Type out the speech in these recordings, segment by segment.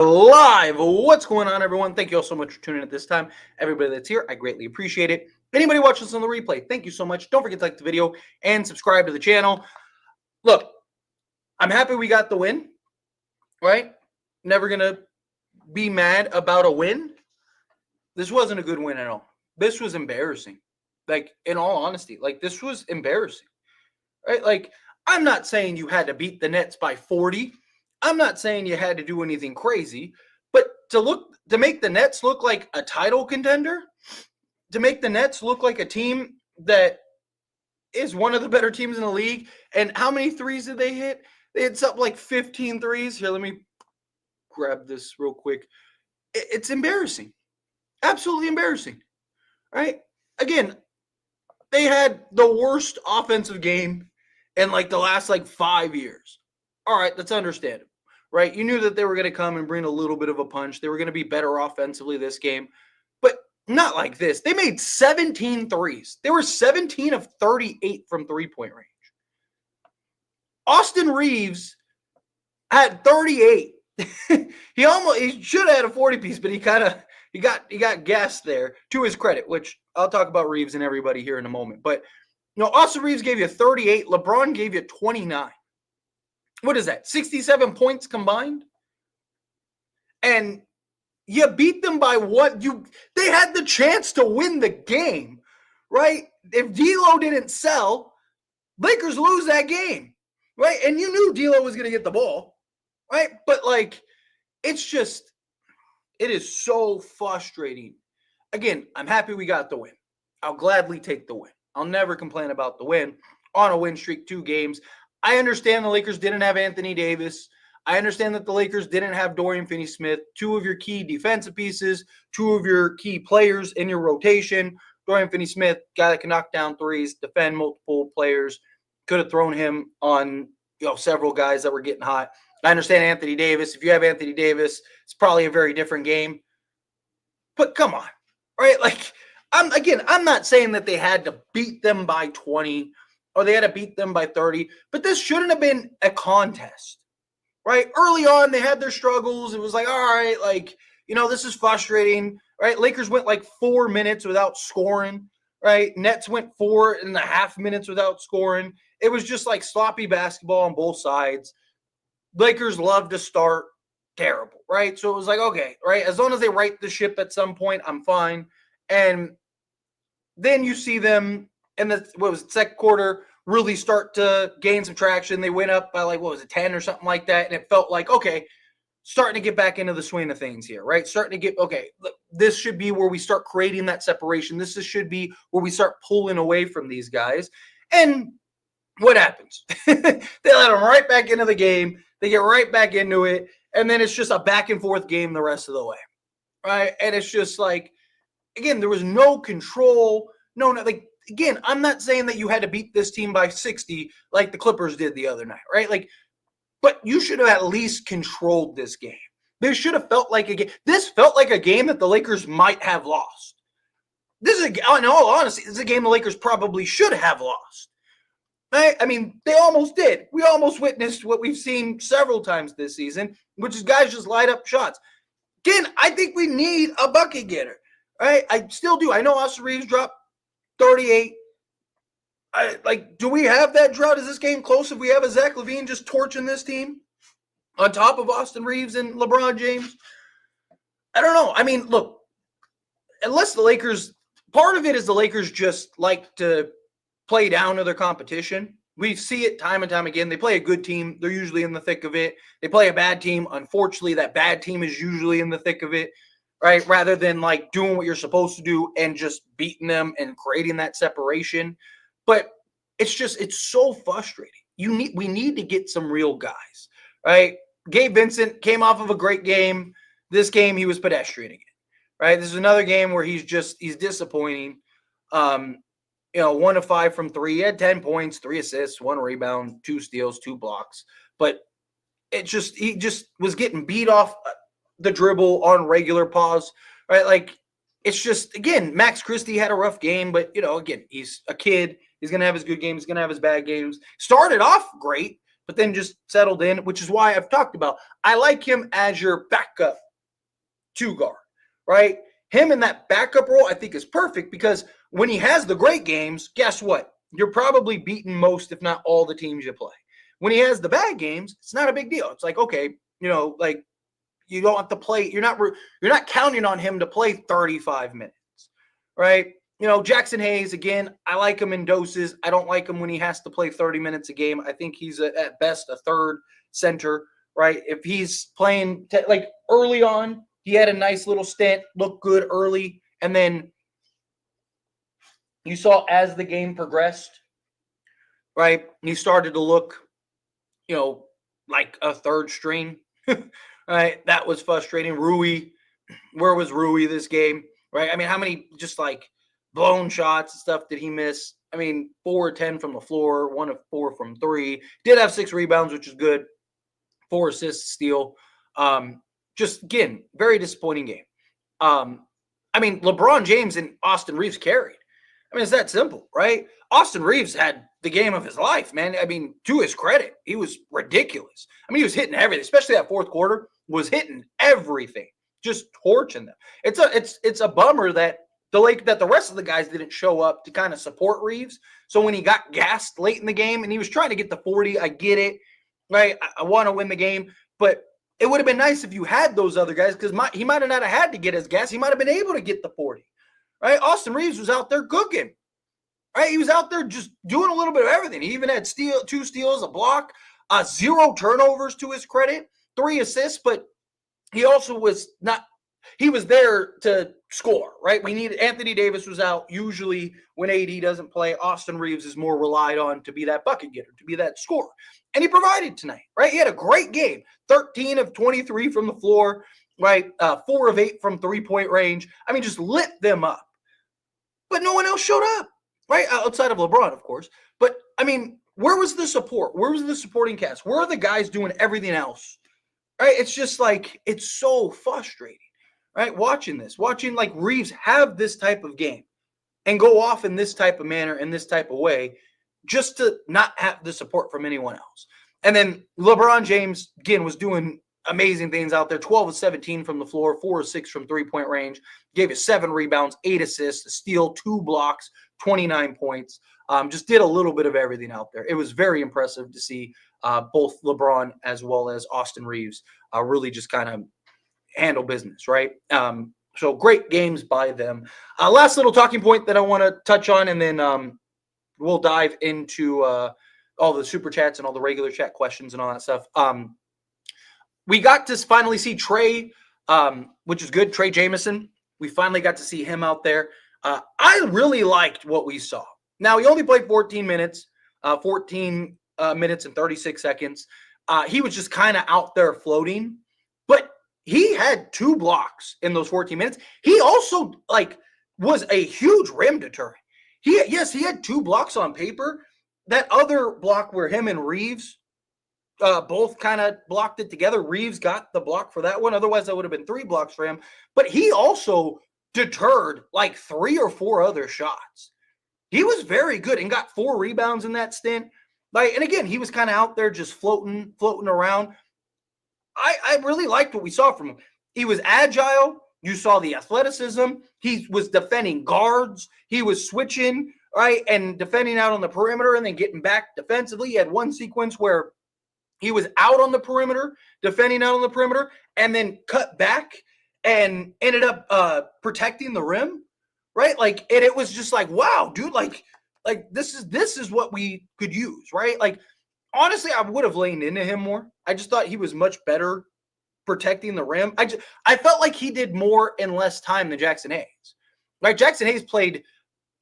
Live. What's going on, everyone? Thank you all so much for tuning in at this time. Everybody that's here, I greatly appreciate it. Anybody watching this on the replay, thank you so much. Don't forget to like the video and subscribe to the channel. Look, I'm happy we got the win, right? Never going to be mad about a win. This wasn't a good win at all. This was embarrassing. Like, in all honesty, this was embarrassing, right? Like, I'm not saying you had to beat the Nets by 40. I'm not saying you had to do anything crazy, but to make the Nets look like a title contender, to make the Nets look like a team that is one of the better teams in the league. And how many threes did they hit? They hit something like 15 threes. Here, let me grab this real quick. It's embarrassing. Absolutely embarrassing. Right? Again, they had the worst offensive game in the last 5 years. All right, that's understandable. Right? You knew that they were going to come and bring a little bit of a punch. They were going to be better offensively this game, but not like this. They made 17 threes. They were 17 of 38 from three-point range. Austin Reeves had 38. he should have had a 40-piece, but he got gassed there, to his credit, which I'll talk about Reeves and everybody here in a moment. But Austin Reeves gave you 38. LeBron gave you 29. What is that? 67 points combined? And you beat them by what? They had the chance to win the game, right? If D'Lo didn't sell, Lakers lose that game, right? And you knew D'Lo was going to get the ball, right? But it is so frustrating. Again, I'm happy we got the win. I'll gladly take the win. I'll never complain about the win. On a win streak, 2 games. I understand the Lakers didn't have Anthony Davis. I understand that the Lakers didn't have Dorian Finney-Smith, 2 of your key defensive pieces, 2 of your key players in your rotation. Dorian Finney-Smith, guy that can knock down threes, defend multiple players, could have thrown him on several guys that were getting hot. I understand Anthony Davis. If you have Anthony Davis, it's probably a very different game. But come on, right? I'm not saying that they had to beat them by 20 or they had to beat them by 30, but this shouldn't have been a contest, right? Early on, they had their struggles. It was all right, this is frustrating, right? Lakers went 4 minutes without scoring, right? Nets went 4.5 minutes without scoring. It was just sloppy basketball on both sides. Lakers love to start terrible, right? So it was okay, right? As long as they right the ship at some point, I'm fine. And then you see them in the second quarter really start to gain some traction. They went up by 10 or something like that. And it felt okay, starting to get back into the swing of things here, right? Starting to get, this should be where we start creating that separation. This should be where we start pulling away from these guys. And what happens? They let them right back into the game. They get right back into it. And then it's just a back and forth game the rest of the way, right? And it's just again, there was no control. Again, I'm not saying that you had to beat this team by 60 like the Clippers did the other night, right? But you should have at least controlled this game. This should have felt like a game. This felt like a game that the Lakers might have lost. In all honesty, this is a game the Lakers probably should have lost. Right? I mean, they almost did. We almost witnessed what we've seen several times this season, which is guys just light up shots. Again, I think we need a bucket getter, right? I still do. I know Austin Reeves dropped 38. Do we have that drought? Is this game close if we have a Zach LaVine just torching this team on top of Austin Reeves and LeBron James? I don't know. I mean, look, unless the Lakers, part of it is the Lakers just like to play down to their competition. We see it time and time again. They play a good team. They're usually in the thick of it. They play a bad team. Unfortunately, that bad team is usually in the thick of it. Right, rather than doing what you're supposed to do and just beating them and creating that separation. But it's so frustrating. We need to get some real guys, right? Gabe Vincent came off of a great game. This game, he was pedestrian again, right? This is another game where he's disappointing. 1 of 5 from 3. He had 10 points, 3 assists, 1 rebound, 2 steals, 2 blocks. But he just was getting beat off the dribble on regular pause, right? It's just, again, Max Christie had a rough game, but, again, he's a kid. He's going to have his good games. He's going to have his bad games. Started off great, but then just settled in, which is why I've talked about. I like him as your backup two guard, right? Him in that backup role, I think is perfect because when he has the great games, guess what? You're probably beating most, if not all, the teams you play. When he has the bad games, it's not a big deal. It's like, okay, like you don't have to play. You're not counting on him to play 35 minutes, right? Jackson Hayes, again, I like him in doses. I don't like him when he has to play 30 minutes a game. I think he's at best a third center, right? If he's playing like early on, he had a nice little stint, looked good early, and then you saw as the game progressed, right? He started to look, like a third string, right? That was frustrating. Rui, where was Rui this game, right? I mean, how many just like blown shots and stuff did he miss? I mean, 4 or 10 from the floor, 1 of 4 from 3. Did have 6 rebounds, which is good. 4 assists, steal. Just again, very disappointing game. I mean, LeBron James and Austin Reeves carried. I mean, it's that simple, right? Austin Reeves had the game of his life, man. I mean, to his credit, he was ridiculous. I mean, he was hitting everything, especially that fourth quarter, was hitting everything, just torching them. It's a bummer that the rest of the guys didn't show up to kind of support Reeves. So when he got gassed late in the game and he was trying to get the 40, I get it, right? I want to win the game, but it would have been nice if you had those other guys because he might have not have had to get his gas. He might have been able to get the 40, right? Austin Reeves was out there cooking, right? He was out there just doing a little bit of everything. He even had 2 steals, a block, 0 turnovers to his credit, 3 assists, but he also was not – he was there to score, right? Anthony Davis was out. Usually when AD doesn't play, Austin Reeves is more relied on to be that bucket getter, to be that scorer. And he provided tonight, right? He had a great game. 13 of 23 from the floor, right? 4 of 8 from three-point range. I mean, just lit them up. But no one else showed up, right? Outside of LeBron, of course. But, I mean, where was the support? Where was the supporting cast? Where are the guys doing everything else? Right? It's just like, it's so frustrating, right? Watching like Reeves have this type of game and go off in this type of manner, in this type of way, just to not have the support from anyone else. And then LeBron James, again, was doing amazing things out there. 12 of 17 from the floor, 4 of 6 from three-point range. Gave you 7 rebounds, 8 assists, a steal, 2 blocks, 29 points. Just did a little bit of everything out there. It was very impressive to see both LeBron as well as Austin Reeves really just kind of handle business, right? So great games by them. Last little talking point that I want to touch on, and then we'll dive into all the super chats and all the regular chat questions and all that stuff. We got to finally see Trey, which is good. Trey Jemison. We finally got to see him out there. I really liked what we saw. Now, he only played 14 minutes, 14 minutes and 36 seconds. He was just kind of out there floating, but he had 2 blocks in those 14 minutes. He also was a huge rim deterrent. He had 2 blocks on paper. That other block where him and Reeves both kind of blocked it together. Reeves got the block for that one. Otherwise, that would have been 3 blocks for him. But he also deterred like 3 or 4 other shots. He was very good and got 4 rebounds in that stint. And again, he was kind of out there just floating around. I really liked what we saw from him. He was agile. You saw the athleticism. He was defending guards. He was switching, right, and defending out on the perimeter and then getting back defensively. He had one sequence where he was out on the perimeter, defending out on the perimeter, and then cut back and ended up protecting the rim, right? And it was just like, wow, dude, like this is what we could use, right? Honestly, I would have leaned into him more. I just thought he was much better protecting the rim. I felt like he did more in less time than Jackson Hayes. Right? Jackson Hayes played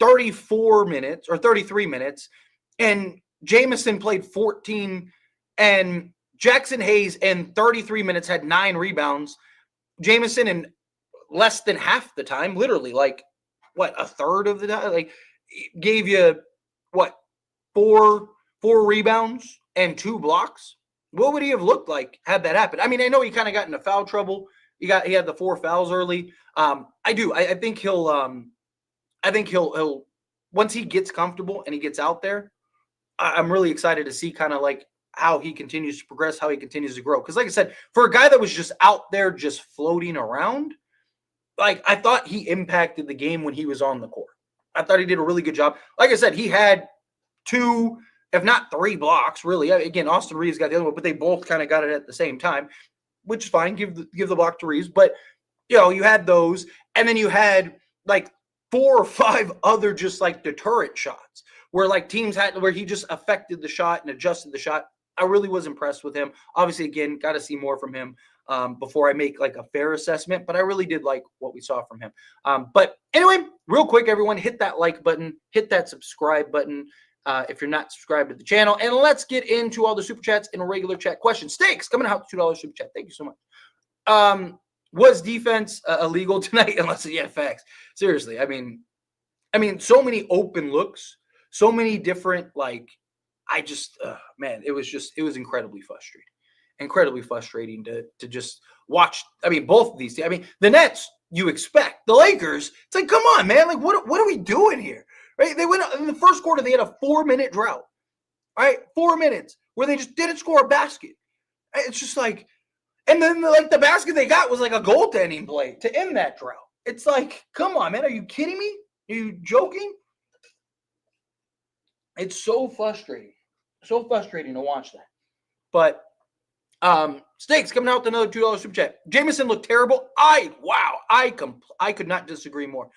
34 minutes or 33 minutes, and Jemison played 14, and Jackson in 33 minutes had 9 rebounds. Jemison in less than half the time, literally a third of the time, gave you 4 rebounds and 2 blocks. What would he have looked like had that happened? I mean, I know he kind of got into foul trouble. He had the 4 fouls early. I think he'll once he gets comfortable and he gets out there, I'm really excited to see kind of how he continues to progress, how he continues to grow. Because like I said, for a guy that was just out there just floating around, like I thought he impacted the game when he was on the court. I thought he did a really good job. Like I said, he had 2, if not 3 blocks, really. Again, Austin Reeves got the other one, but they both kind of got it at the same time, which is fine. Give the block to Reeves. But, you had those. And then you had like 4 or 5 other just like deterrent shots where like teams where he just affected the shot and adjusted the shot. I really was impressed with him. Obviously, again, got to see more from him before I make like a fair assessment, but I really did like what we saw from him. But anyway, real quick, everyone, hit that like button, hit that subscribe button if you're not subscribed to the channel, and let's get into all the super chats and regular chat questions. Stakes coming out $2 super chat. Thank you so much. Was defense illegal tonight? Unless facts. Seriously, I mean, so many open looks, so many different I just man, it was incredibly frustrating to just watch. I mean, both of these teams. I mean, the Nets, you expect. The Lakers, it's like, come on, man. Like, what are we doing here? Right? They went in the first quarter, they had a 4-minute drought. Right? 4 minutes where they just didn't score a basket. It's just like, and then the basket they got was like a goaltending play to end that drought. It's like, come on, man. Are you kidding me? Are you joking? It's so frustrating. So frustrating to watch that. But Stakes coming out with another $2 super chat. Jemison looked terrible. I could not disagree more.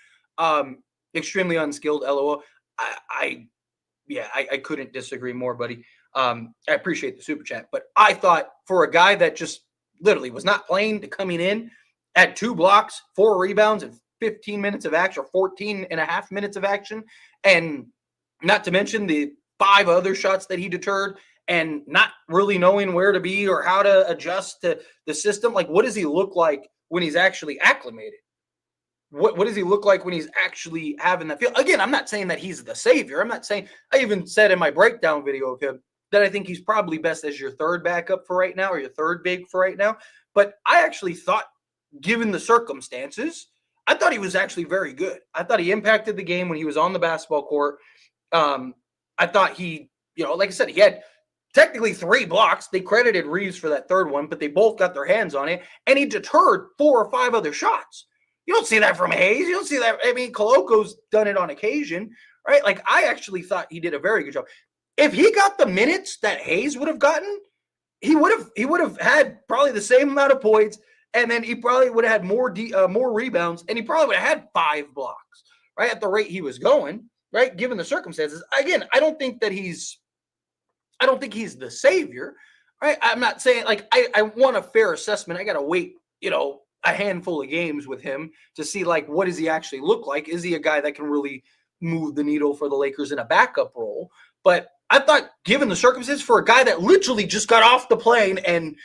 Extremely unskilled, LOL. I couldn't disagree more, buddy. I appreciate the super chat, but I thought for a guy that just literally was not playing to coming in at 2 blocks, 4 rebounds, and 15 minutes of action, or 14 and a half minutes of action, and not to mention the 5 other shots that he deterred, and not really knowing where to be or how to adjust to the system. Like, what does he look like when he's actually acclimated? What does he look like when he's actually having that feel? Again, I'm not saying that he's the savior. I'm not saying, I even said in my breakdown video of him that I think he's probably best as your 3rd backup for right now, or your 3rd big for right now. But I actually thought, given the circumstances, I thought he was actually very good. I thought he impacted the game when he was on the basketball court. I thought he, like I said, he had technically 3 blocks. They credited Reeves for that 3rd one, but they both got their hands on it, and he deterred 4 or 5 other shots. You don't see that from Hayes. You don't see that. I mean, Koloko's done it on occasion, right? Like, I actually thought he did a very good job. If he got the minutes that Hayes would have gotten, he would have had probably the same amount of points, and then he probably would have had more rebounds, and he probably would have had 5 blocks, right, at the rate he was going, right, given the circumstances. Again, I don't think he's the savior, right? I'm not saying, like, I want a fair assessment. I got to wait, a handful of games with him to see, like, what does he actually look like? Is he a guy that can really move the needle for the Lakers in a backup role? But I thought, given the circumstances, for a guy that literally just got off the plane and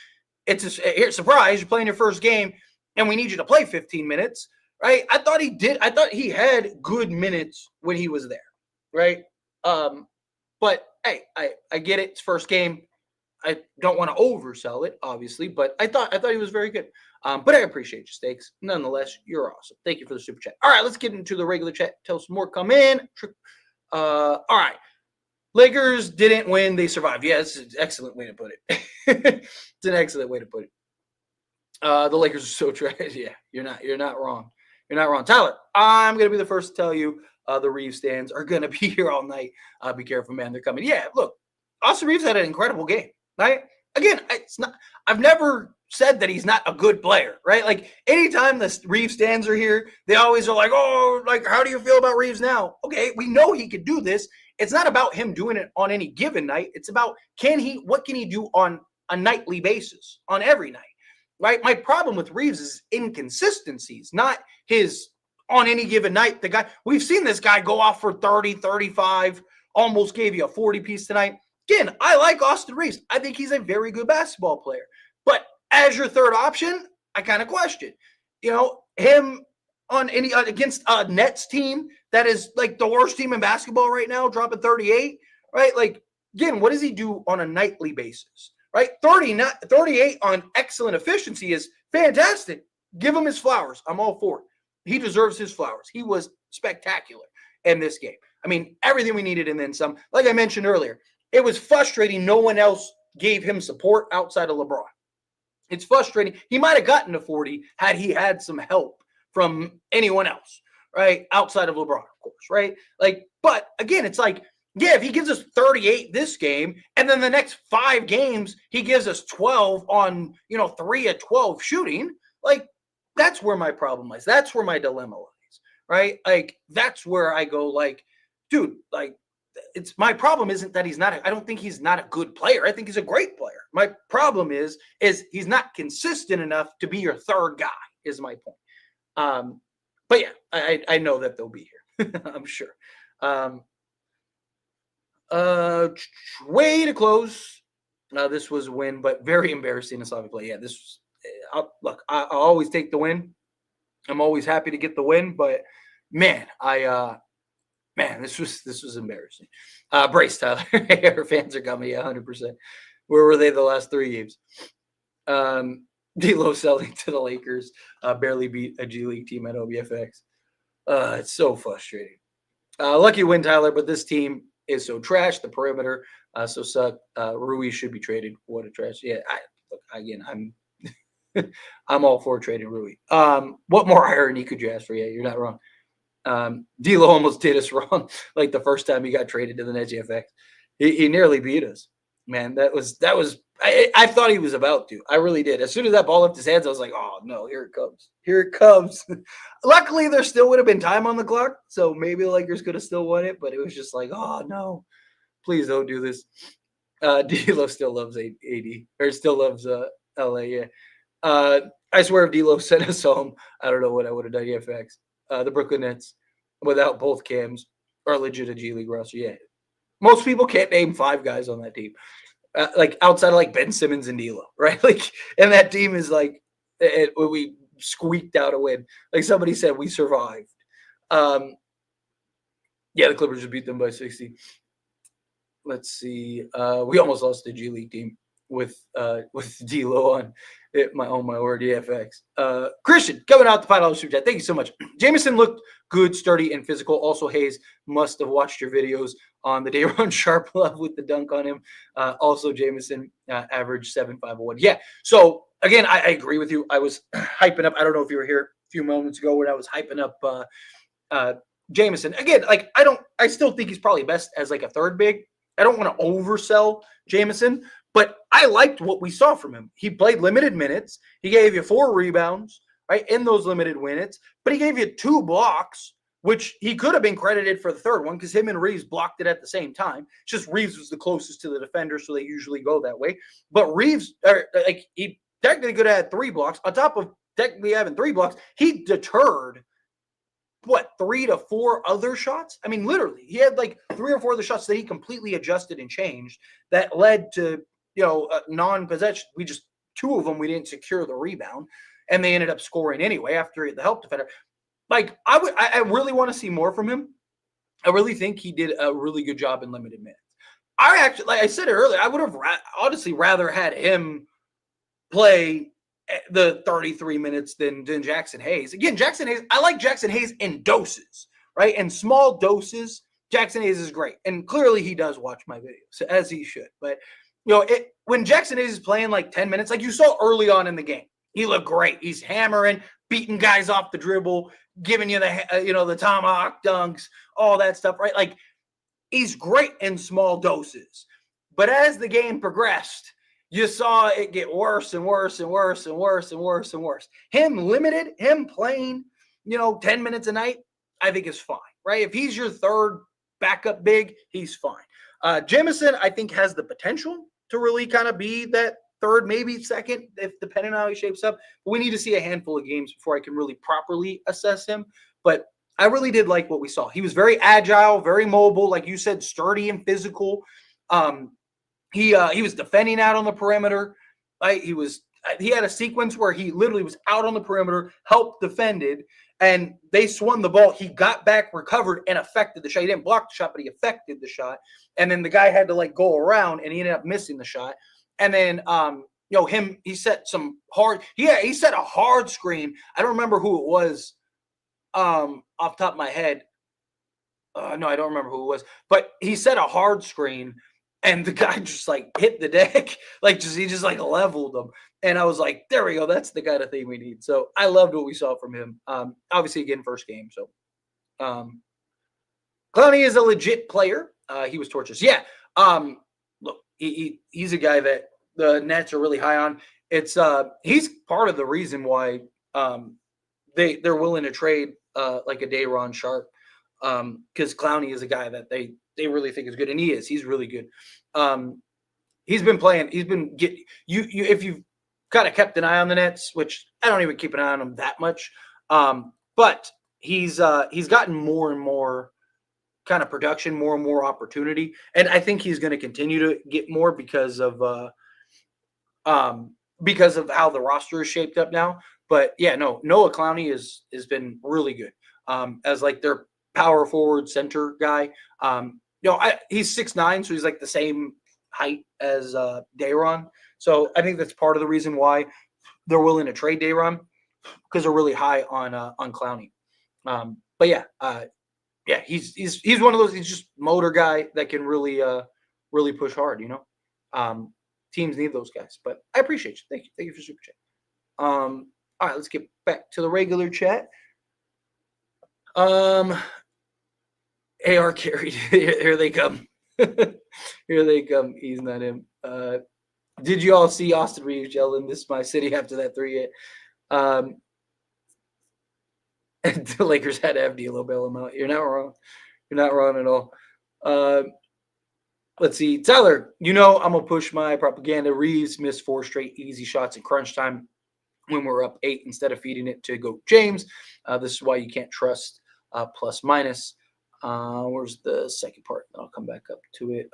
it's a surprise, you're playing your first game and we need you to play 15 minutes, right? I thought he had good minutes when he was there, right? But hey, I get it. It's first game. I don't want to oversell it, obviously, but I thought he was very good. But I appreciate your Stakes. Nonetheless, you're awesome. Thank you for the super chat. All right, let's get into the regular chat. Tell some more come in. All right. Lakers didn't win. They survived. Yeah, it's an excellent way to put it. It's an excellent way to put it. The Lakers are so trash. Yeah, you're not wrong. You're not wrong. Tyler, I'm going to be the first to tell you the Reeves stands are going to be here all night. Be careful, man. They're coming. Yeah, look, Austin Reeves had an incredible game, right? Again, I've never said that he's not a good player, right? Like, anytime the Reeves stands are here, they always are like, oh, like, how do you feel about Reeves now? Okay, we know he could do this. It's not about him doing it on any given night. It's about what can he do on a nightly basis, on every night, right? My problem with Reeves is inconsistencies, not his on any given night. The guy, we've seen this guy go off for 30, 35, almost gave you a 40 piece tonight. Again, I like Austin Reeves. I think he's a very good basketball player. But as your 3rd option, I kind of question, him on any against a Nets team that is like the worst team in basketball right now, dropping 38, right? Like, again, what does he do on a nightly basis, right? 38 on excellent efficiency is fantastic. Give him his flowers. I'm all for it. He deserves his flowers. He was spectacular in this game. I mean, everything we needed and then some. Like I mentioned earlier, it was frustrating no one else gave him support outside of LeBron. It's frustrating. He might have gotten to 40 had he had some help from anyone else, right? Outside of LeBron, of course, right? Like, but again, it's like, yeah, if he gives us 38 this game, and then the next 5 games he gives us 12 on, 3 of 12 shooting, like that's where my problem lies. That's where my dilemma lies, right? Like that's where I go, like, dude, like it's my problem isn't that I don't think he's not a good player. I think he's a great player. My problem is he's not consistent enough to be your third guy, is my point. But yeah, I know that they'll be here. I'm sure. Way to close. This was a win, but very embarrassing to Slavic play. Yeah, this was, look, I'll always take the win. I'm always happy to get the win, but man, this was embarrassing. Brace, Tyler. Our fans are coming, 100%. Where were they the last 3 games? D'Lo selling to the Lakers, barely beat a G League team at OBFX. It's so frustrating. Lucky win, Tyler, but this team is so trash. The perimeter so suck. Rui should be traded. What a trash. Yeah, I'm I'm all for trading Rui. What more irony could you ask for? Yeah, you're not wrong. D'Lo almost did us wrong. Like the first time he got traded to the Nets FX, he nearly beat us. Man, that was. I thought he was about to. I really did. As soon as that ball left his hands, I was like, "Oh no, here it comes! Here it comes!" Luckily, there still would have been time on the clock, so maybe the Lakers could have still won it. But it was just like, "Oh no, please don't do this." D'Lo still loves AD, or still loves LA. Yeah. I swear, if D'Lo sent us home, I don't know what I would have done. FX. The Brooklyn Nets, without both Cams, are legit a G League roster. Yeah, most people can't name 5 guys on that team, like outside of like Ben Simmons and D'Lo, right? Like, and that team is like, we squeaked out a win. Like somebody said, we survived. Yeah, the Clippers just beat them by 60. Let's see. We almost lost the G League team with D'Lo on it. My word, EFX. Christian coming out the $5 super chat. Thank you so much. Jemison looked good, sturdy, and physical. Also, Hayes must have watched your videos on the day Ron Sharp love with the dunk on him. Also, Jemison averaged 7.501. Yeah. So again, I agree with you. I was hyping up. I don't know if you were here a few moments ago when I was hyping up Jemison. Again, like I still think he's probably best as like a third big. I don't want to oversell Jemison, but I liked what we saw from him. He played limited minutes. He gave you 4 rebounds, right, in those limited minutes, but he gave you 2 blocks, which he could have been credited for the third one because him and Reeves blocked it at the same time. It's just Reeves was the closest to the defender, so they usually go that way. But Reeves, he technically could have had 3 blocks. On top of technically having 3 blocks, he deterred 3 to 4 other shots? I mean, literally, he had like 3 or 4 other shots that he completely adjusted and changed that led to, non-possession. 2 of them, we didn't secure the rebound, and they ended up scoring anyway after the help defender. Like, I really want to see more from him. I really think he did a really good job in limited minutes. I actually, like I said it earlier, I would have honestly rather had him play the 33 minutes than Jackson Hayes. Again, Jackson Hayes, I like Jackson Hayes in doses, right? In small doses, Jackson Hayes is great. And clearly he does watch my videos, as he should. But, when Jackson Hayes is playing like 10 minutes, like you saw early on in the game, he looked great. He's hammering, beating guys off the dribble, giving you the tomahawk dunks, all that stuff, right? Like, he's great in small doses. But as the game progressed, you saw it get worse and worse and worse and worse and worse and worse. Him playing, 10 minutes a night, I think is fine, right? If he's your third backup big, he's fine. Jemison, I think, has the potential to really kind of be that third, maybe second, if depending on how he shapes up. But we need to see a handful of games before I can really properly assess him. But I really did like what we saw. He was very agile, very mobile, like you said, sturdy and physical. He was defending out on the perimeter. Right? He had a sequence where he literally was out on the perimeter, helped defended, and they swung the ball. He got back, recovered, and affected the shot. He didn't block the shot, but he affected the shot. And then the guy had to go around, and he ended up missing the shot. And then he set some hard. He set a hard screen. I don't remember who it was off the top of my head. No, I don't remember who it was, but he set a hard screen. and the guy just like hit the deck, he just like leveled them. And I was like, there we go. That's the kind of thing we need. So I loved what we saw from him. Obviously, again, first game. So Clowney is a legit player. He was torturous. Yeah. Look, he's a guy that the Nets are really high on. It's he's part of the reason why they're willing to trade like a Day'Ron Sharp, because Clowney is a guy that they really think is good, and he is. He's really good. He's been playing. He's been get you if you've kind of kept an eye on the Nets, which I don't even keep an eye on them that much. But he's gotten more and more kind of production, more and more opportunity, and I think he's going to continue to get more because of how the roster is shaped up now. But yeah, no, Noah Clowney has been really good as like their power forward center guy. He's 6'9", so he's like the same height as Day'Ron. So I think that's part of the reason why they're willing to trade Day'Ron, because they're really high on Clowney. But yeah, he's one of those. He's just motor guy that can really push hard. Teams need those guys. But I appreciate you. Thank you for super chat. All right, let's get back to the regular chat. AR carried. Here they come. Here they come. He's not him. Did you all see Austin Reeves yelling, "This is my city" after that 3-hit? The Lakers had to have D'Lo bail him out. You're not wrong. You're not wrong at all. Let's see. Tyler, I'm going to push my propaganda. Reeves missed 4 straight easy shots in crunch time when we're up 8 instead of feeding it to go James. This is why you can't trust plus minus. Where's the second part? I'll come back up to it.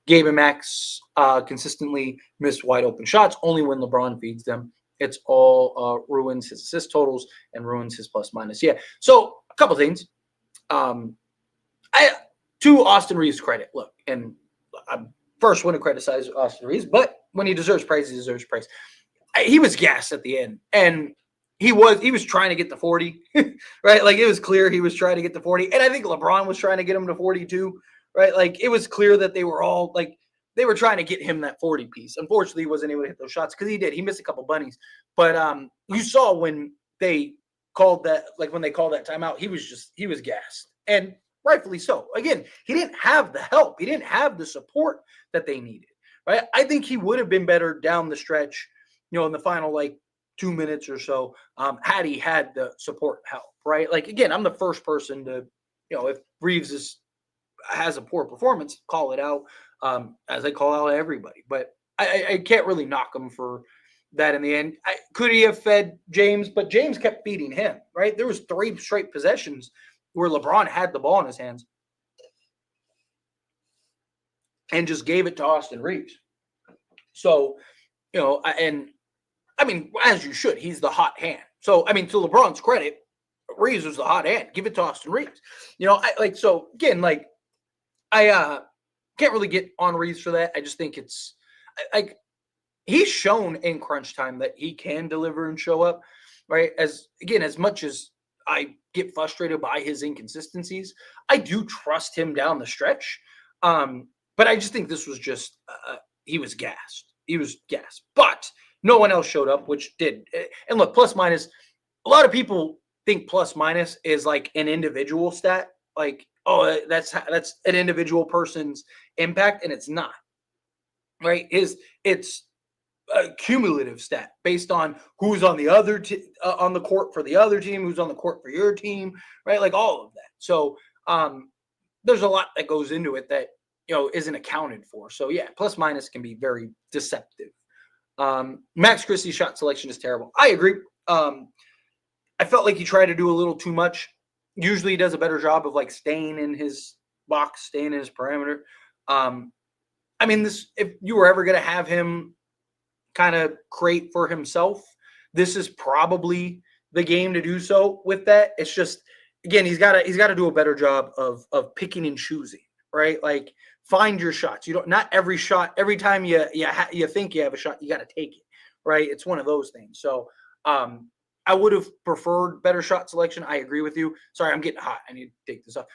Gabe and Max consistently miss wide open shots only when LeBron feeds them. It's all ruins his assist totals and ruins his plus minus. Yeah. So a couple things. To Austin Reeves' credit, look, and I first want to criticize Austin Reeves, but when he deserves praise, he deserves praise. He was gassed at the end, and he was trying to get the 40, right? Like, it was clear he was trying to get the 40, and I think LeBron was trying to get him to 42, right? Like, it was clear that they were all like, they were trying to get him that 40 piece. Unfortunately, he wasn't able to hit those shots because he did. He missed a couple bunnies, but you saw when they called that, like when they called that timeout, he was gassed, and rightfully so. Again, he didn't have the help. He didn't have the support that they needed, right? I think he would have been better down the stretch, in the final, 2 minutes or so, had he had the support help, right? Like, again, I'm the first person to, if Reeves has a poor performance, call it out, as I call out everybody. But I can't really knock him for that in the end. Could he have fed James? But James kept feeding him, right? There was 3 straight possessions where LeBron had the ball in his hands and just gave it to Austin Reeves. So, and I mean, as you should, he's the hot hand. So, I mean, to LeBron's credit, Reeves was the hot hand. Give it to Austin Reeves. I can't really get on Reeves for that. I just think it's like he's shown in crunch time that he can deliver and show up, right? As much as I get frustrated by his inconsistencies, I do trust him down the stretch. But I just think this was just he was gassed. He was gassed. But no one else showed up, which did. And look, plus minus, a lot of people think plus minus is like an individual stat. Like, oh, that's an individual person's impact, and it's not. Right? It's a cumulative stat based on who's on the other on the court for the other team, who's on the court for your team, right? Like all of that. So there's a lot that goes into it that isn't accounted for. So yeah, plus minus can be very deceptive. Max Christie's shot selection is terrible. I agree. I felt like he tried to do a little too much. Usually he does a better job of like staying in his box, staying in his parameter. I mean, if you were ever going to have him kind of create for himself, this is probably the game to do so with that. It's just, again, he's got to do a better job of picking and choosing, right? Like, find your shots. Not every shot, every time you think you have a shot, you got to take it, right? It's one of those things. So I would have preferred better shot selection. I agree with you. Sorry, I'm getting hot. I need to take this off.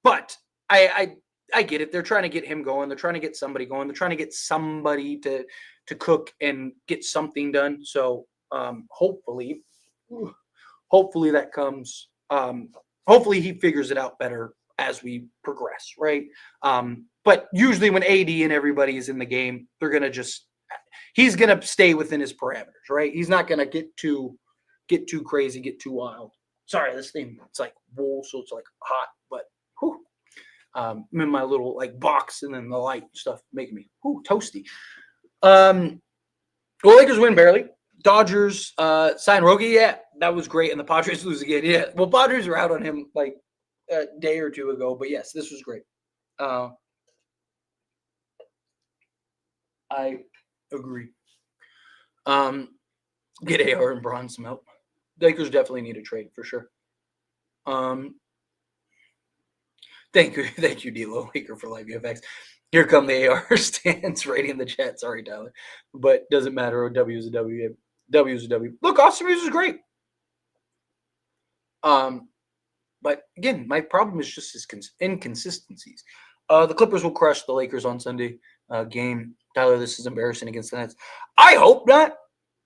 But I I get it. They're trying to get him going. They're trying to get somebody going. They're trying to get somebody to cook and get something done. So hopefully that comes. Hopefully he figures it out better as we progress, right? But usually when AD and everybody is in the game, they're gonna just he's gonna stay within his parameters, right? He's not gonna get too crazy, get too wild. Sorry, this thing it's like wool, so it's like hot, but whew, I'm in my little like box, and then the light stuff making me toasty. Well, Lakers win barely. Dodgers sign Rogie. Yeah, that was great. And the Padres lose again. Yeah. Well, Padres were out on him like a day or two ago. But yes, this was great. I agree. Get AR and Braun some help. Lakers definitely need a trade for sure. Thank you, D-Lo Laker for live VFX. Here come the AR stands right in the chat. Sorry, Tyler. But doesn't matter. W is a W. W is a W. Look, Austin Reeves is great. But again, my problem is just his inconsistencies. The Clippers will crush the Lakers on Sunday game. Tyler, this is embarrassing against the Nets. I hope not.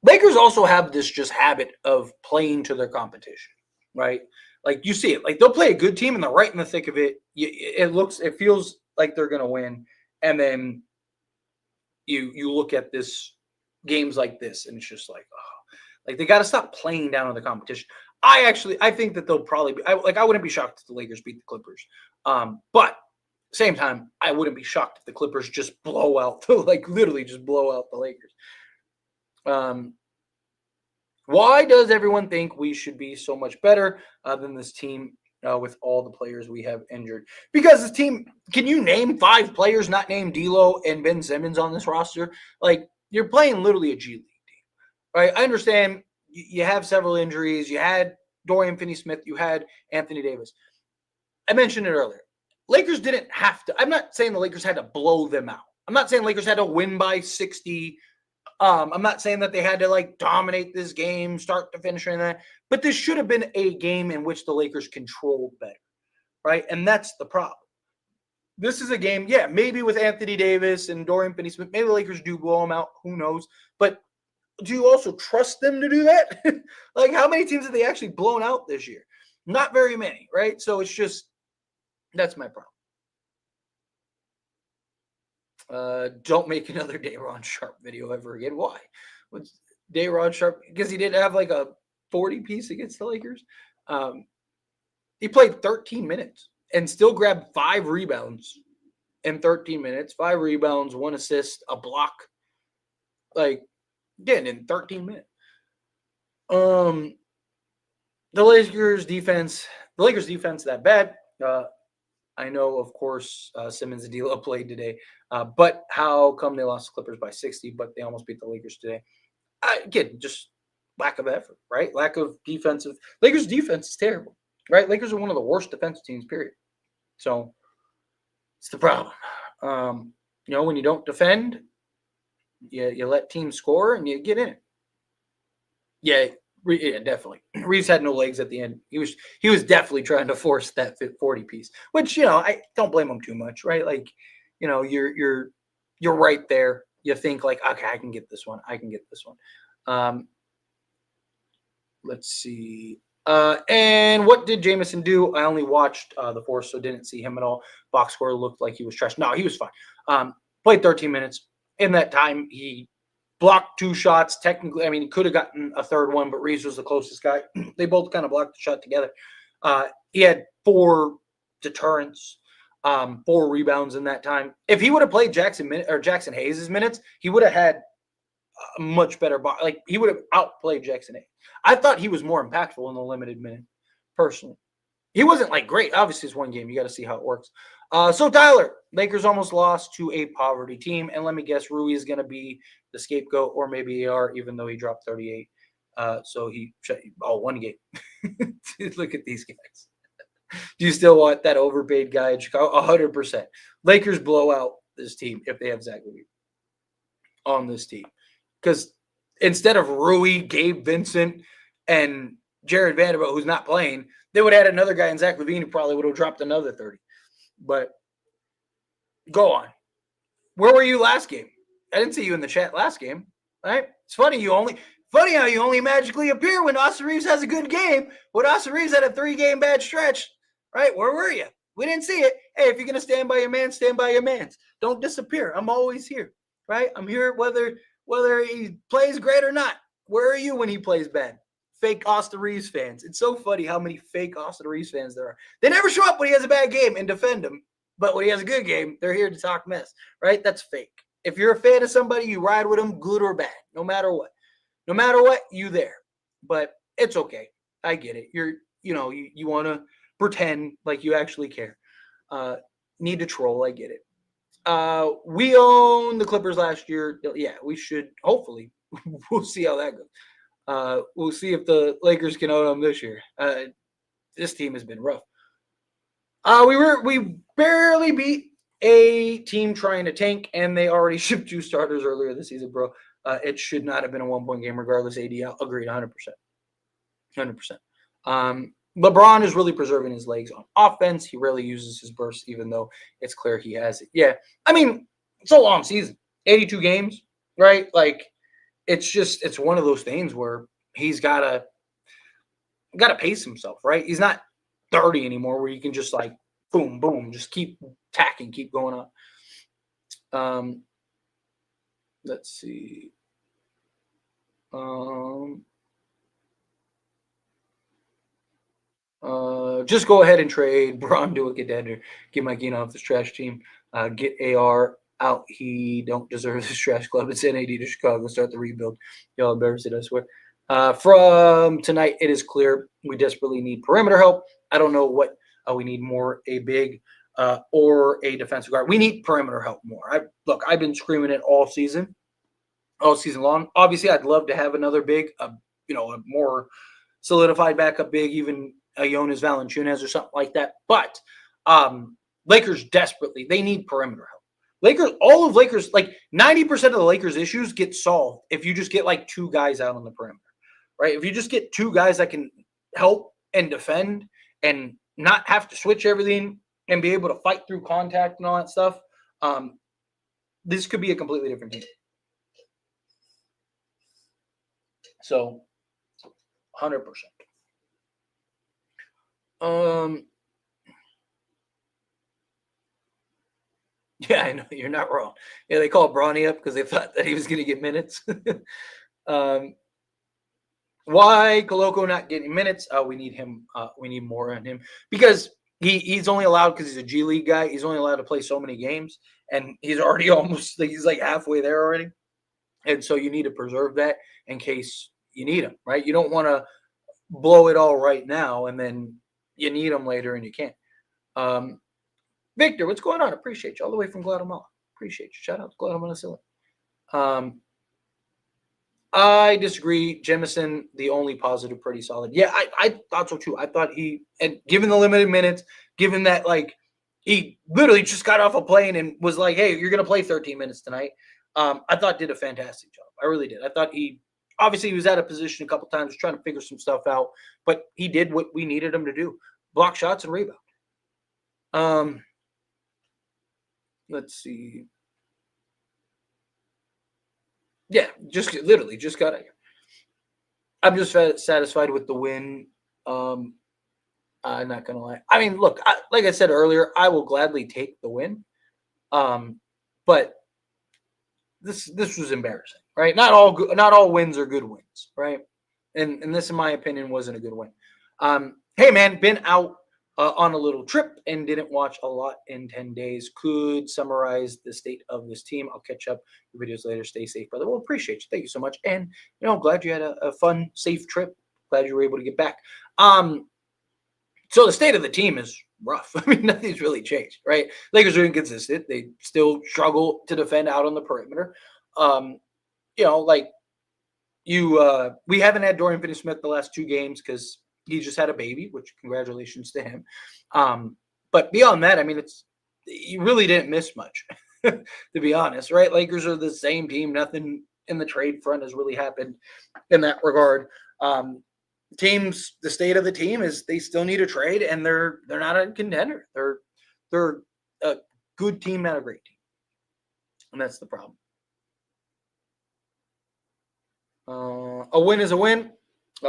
Lakers also have this just habit of playing to their competition, right? Like you see it. Like they'll play a good team and they're right in the thick of it. It feels like they're gonna win, and then you look at this games like this, and it's just like, oh, like they got to stop playing down on the competition. I think that they'll probably be. I wouldn't be shocked if the Lakers beat the Clippers, but same time, I wouldn't be shocked if the Clippers just blow out, like literally just blow out the Lakers. Why does everyone think we should be so much better than this team with all the players we have injured? Because this team, can you name 5 players not named D'Lo and Ben Simmons on this roster? Like you're playing literally a G League team, right? I understand you have several injuries. You had Dorian Finney-Smith. You had Anthony Davis. I mentioned it earlier. Lakers didn't have to. I'm not saying the Lakers had to blow them out. I'm not saying Lakers had to win by 60. I'm not saying that they had to like dominate this game, start to finish, or anything like that. But this should have been a game in which the Lakers controlled better, right? And that's the problem. This is a game, yeah, maybe with Anthony Davis and Dorian Finney-Smith, maybe the Lakers do blow them out. Who knows? But do you also trust them to do that? Like, how many teams have they actually blown out this year? Not very many, right? So it's just, that's my problem. Don't make another Day'Ron Sharp video ever again. Why? What's Day'Ron Sharp? Because he didn't have like a 40 piece against the Lakers. He played 13 minutes and still grabbed 5 rebounds in 13 minutes. 5 rebounds, 1 assist, a block. Like, again, in 13 minutes. The Lakers defense that bad. I know, of course, Simmons and D'Lo played today, but how come they lost the Clippers by 60, but they almost beat the Lakers today? Again, just lack of effort, right? Lack of defensive. Lakers defense is terrible, right? Lakers are one of the worst defensive teams, period. So it's the problem. When you don't defend, you let teams score and you get in it. Yeah, definitely. Reeves had no legs at the end. He was definitely trying to force that 40 piece, which I don't blame him too much, right? Like, you're right there. You think like, okay, I can get this one. Let's see. And what did Jemison do? I only watched the fourth, so didn't see him at all. Box score looked like he was trash. No, he was fine. Played 13 minutes. In that time, he blocked 2 shots. Technically, I mean, he could have gotten a third one, but Reeves was the closest guy. They both kind of blocked the shot together. He had 4 deterrents, 4 rebounds in that time. If he would have played Jackson Hayes' minutes, he would have had a much better – like, he would have outplayed Jackson Hayes. I thought he was more impactful in the limited minute, personally. He wasn't, like, great. Obviously, it's one game. You got to see how it works. So, Tyler, Lakers almost lost to a poverty team. And let me guess, Rui is going to be the scapegoat, or maybe AR, even though he dropped 38. So he one game. Look at these guys. Do you still want that overpaid guy in Chicago? 100%. Lakers blow out this team if they have Zach LaVine on this team. Because instead of Rui, Gabe Vincent, and Jared Vanderbilt, who's not playing, they would have had another guy in Zach LaVine who probably would have dropped another 30. But Go on. Where were you last game? I didn't see you in the chat last game. Right? It's funny how you only magically appear when Austin Reeves has a good game. When Austin Reeves had a 3-game bad stretch, right? Where were you? We didn't see it. Hey, if you're gonna stand by your man, stand by your man. Don't disappear. I'm always here, right? I'm here whether he plays great or not. Where are you when he plays bad? Fake Austin Reeves fans. It's so funny how many fake Austin Reeves fans there are. They never show up when he has a bad game and defend him, but when he has a good game, they're here to talk mess, right? That's fake. If you're a fan of somebody, you ride with them, good or bad, no matter what. No matter what, you there. But it's okay. I get it. You want to pretend like you actually care. Need to troll. I get it. We owned the Clippers last year. Yeah, we should. Hopefully, we'll see how that goes. We'll see if the Lakers can own them this year. This team has been rough. We barely beat a team trying to tank, and they already shipped 2 starters earlier this season, bro. It should not have been a 1-point game, regardless. AD agreed 100%. 100%. LeBron is really preserving his legs on offense. He rarely uses his burst, even though it's clear he has it. Yeah, I mean, it's a long season, 82 games, right? Like, it's one of those things where he's gotta pace himself, right? He's not 30 anymore, where you can just like boom, boom, just keep tacking, keep going on. Let's see. Just go ahead and trade Braun to a contender. Get Mike Keenan off this trash team. Get AR out. He don't deserve this trash club. It's NAD to Chicago. Start the rebuild. Y'all embarrassed it, I swear. From tonight, it is clear we desperately need perimeter help. I don't know what we need more, a big or a defensive guard. We need perimeter help more. I've been screaming it all season long. Obviously, I'd love to have another big, a more solidified backup big, even a Jonas Valanciunas or something like that. But Lakers desperately, they need perimeter help. Lakers, like 90% of the Lakers' issues get solved if you just get like 2 guys out on the perimeter, right? If you just get 2 guys that can help and defend and not have to switch everything and be able to fight through contact and all that stuff, this could be a completely different team. So, 100%. Yeah, I know you're not wrong. Yeah, they called Bronny up because they thought that he was going to get minutes. Why Koloko not getting minutes? We need him. We need more on him because he's only allowed, because he's a G League guy. He's only allowed to play so many games, and he's already he's like halfway there already. And so you need to preserve that in case you need him, right? You don't want to blow it all right now and then you need him later and you can't. Victor, what's going on? Appreciate you all the way from Guatemala. Appreciate you. Shout out to Guatemala. I disagree. Jemison, the only positive, pretty solid. Yeah, I thought so too. I thought and given the limited minutes, given that like he literally just got off a plane and was like, hey, you're going to play 13 minutes tonight. I thought did a fantastic job. I really did. I thought he was out of position a couple times, trying to figure some stuff out, but he did what we needed him to do: block shots and rebound. Let's see. Yeah, just got out here. I'm just satisfied with the win. I'm not gonna lie. I mean, look, like I said earlier, I will gladly take the win. But this was embarrassing, right? Not all wins are good wins, right? And this, in my opinion, wasn't a good win. Hey man, been out on a little trip and didn't watch a lot in 10 days. Could summarize the state of this team. I'll catch up your videos later. Stay safe, brother. Well, appreciate you. Thank you so much. And I'm glad you had a fun, safe trip. Glad you were able to get back. So the state of the team is rough. I mean, nothing's really changed, right? Lakers are inconsistent. They still struggle to defend out on the perimeter. We haven't had Dorian Finney-Smith the last 2 games because he just had a baby, which congratulations to him. But beyond that, I mean, you really didn't miss much, to be honest, right? Lakers are the same team. Nothing in the trade front has really happened in that regard. The state of the team is they still need a trade, and they're not a contender. They're good team, not a great team. And that's the problem. A win is a win.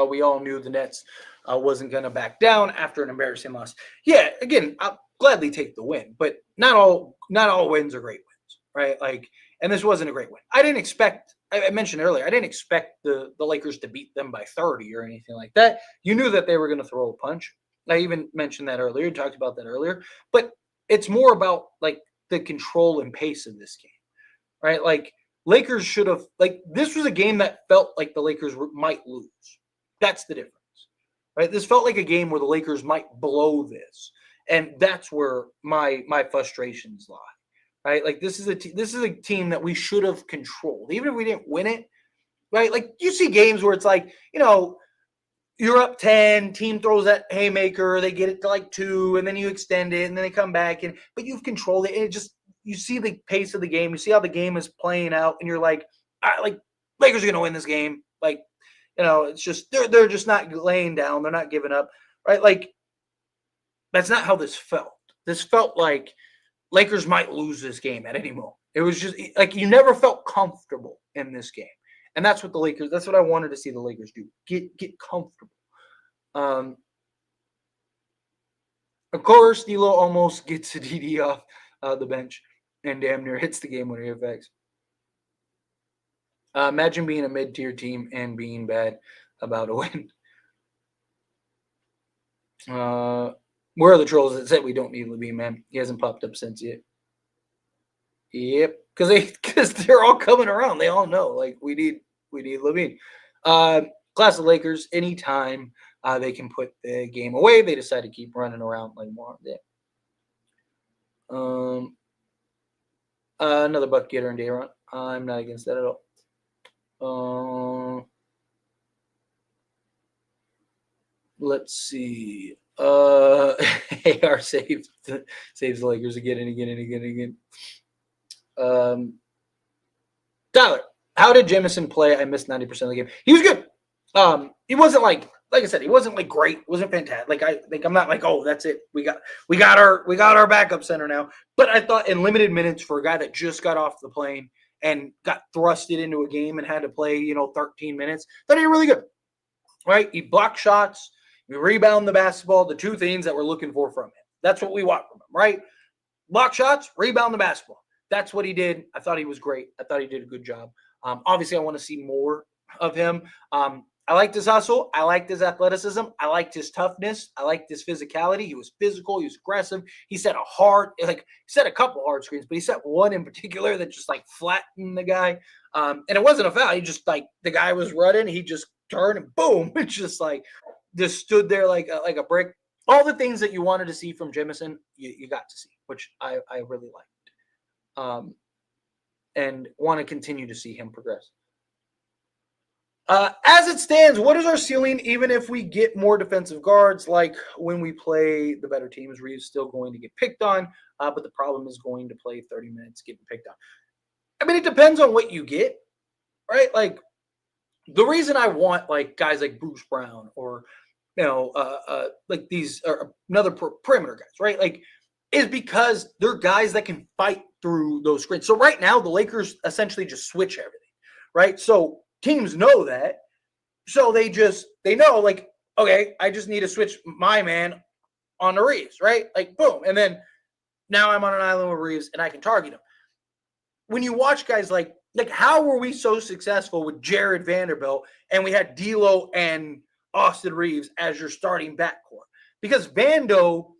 We all knew the Nets wasn't going to back down after an embarrassing loss. Yeah, again, I'll gladly take the win, but not all wins are great wins, right? Like, and this wasn't a great win. I didn't expect. I mentioned earlier, I didn't expect the Lakers to beat them by 30 or anything like that. You knew that they were going to throw a punch. I even mentioned that earlier, talked about that earlier, but it's more about like the control and pace of this game, right? Like Lakers should have, like, this was a game that felt like the Lakers might lose. That's the difference, right? This felt like a game where the Lakers might blow this, and that's where my frustrations lie, right? Like this is a team that we should have controlled, even if we didn't win it, right? Like you see games where it's like, you're up 10, team throws that haymaker, they get it to like 2, and then you extend it, and then they come back, but you've controlled it, and it just, you see the pace of the game, you see how the game is playing out, and you're like, all right, like Lakers are gonna win this game. Like, it's just they're just not laying down, they're not giving up, right? Like that's not how this felt. This felt like Lakers might lose this game at any moment. It was just like you never felt comfortable in this game. And that's what that's what I wanted to see the Lakers do. Get comfortable. Of course, D'Lo almost gets a DD off the bench and damn near hits the game winner effects. Imagine being a mid-tier team and being bad about a win. Where are the trolls that said we don't need LaVine, man? He hasn't popped up since yet. Yep, because they're all coming around. They all know, like, we need LaVine. Class of Lakers, anytime they can put the game away, they decide to keep running around like more. Another bucket getter and Dayron. I'm not against that at all. Let's see. AR saves the Lakers again and again and again and again. Tyler, how did Jemison play? I missed 90% of the game. He was good. He wasn't like I said, he wasn't like great. Wasn't fantastic. I'm not like, oh, that's it. We got our backup center now. But I thought in limited minutes for a guy that just got off the plane and got thrusted into a game and had to play, 13 minutes, that he did really good. Right? He blocked shots, he rebounded the basketball, the two things that we're looking for from him. That's what we want from him, right? Block shots, rebound the basketball. That's what he did. I thought he was great. I thought he did a good job. Obviously, I want to see more of him. I liked his hustle. I liked his athleticism. I liked his toughness. I liked his physicality. He was physical. He was aggressive. He set a couple hard screens, but he set one in particular that just like flattened the guy. And it wasn't a foul. He just like the guy was running. He just turned and boom. It's just like just stood there like a brick. All the things that you wanted to see from Jemison, you got to see, which I really liked. And want to continue to see him progress. As it stands, what is our ceiling? Even if we get more defensive guards, like when we play the better teams, Reeves still going to get picked on, but the problem is going to play 30 minutes getting picked on. I mean, it depends on what you get, right? Like the reason I want like guys like Bruce Brown or like these or another perimeter guys, right? Like is because they're guys that can fight through those screens. So right now, the Lakers essentially just switch everything, right? So teams know that. So they know, like, okay, I just need to switch my man on the Reeves, right? Like, boom. And then now I'm on an island with Reeves and I can target him. When you watch guys like how were we so successful with Jared Vanderbilt and we had D'Lo and Austin Reeves as your starting backcourt? Because Vando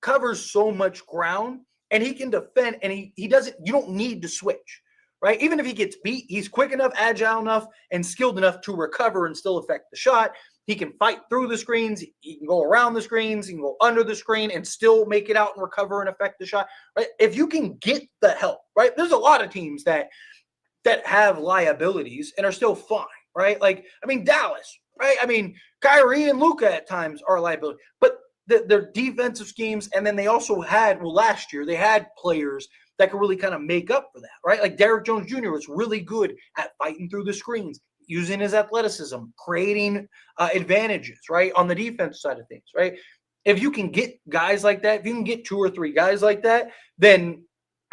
covers so much ground and he can defend and he doesn't, you don't need to switch, right? Even if he gets beat, he's quick enough, agile enough, and skilled enough to recover and still affect the shot. He can fight through the screens. He can go around the screens. He can go under the screen and still make it out and recover and affect the shot, right? If you can get the help, right? There's a lot of teams that have liabilities and are still fine, right? Like, I mean, Dallas, right? I mean, Kyrie and Luka at times are a liability, but their defensive schemes, and then they also had, last year, they had players that could really kind of make up for that, right? Like Derrick Jones Jr. was really good at fighting through the screens, using his athleticism, creating advantages, right, on the defense side of things, right? If you can get guys like that, if you can get 2 or 3 guys like that, then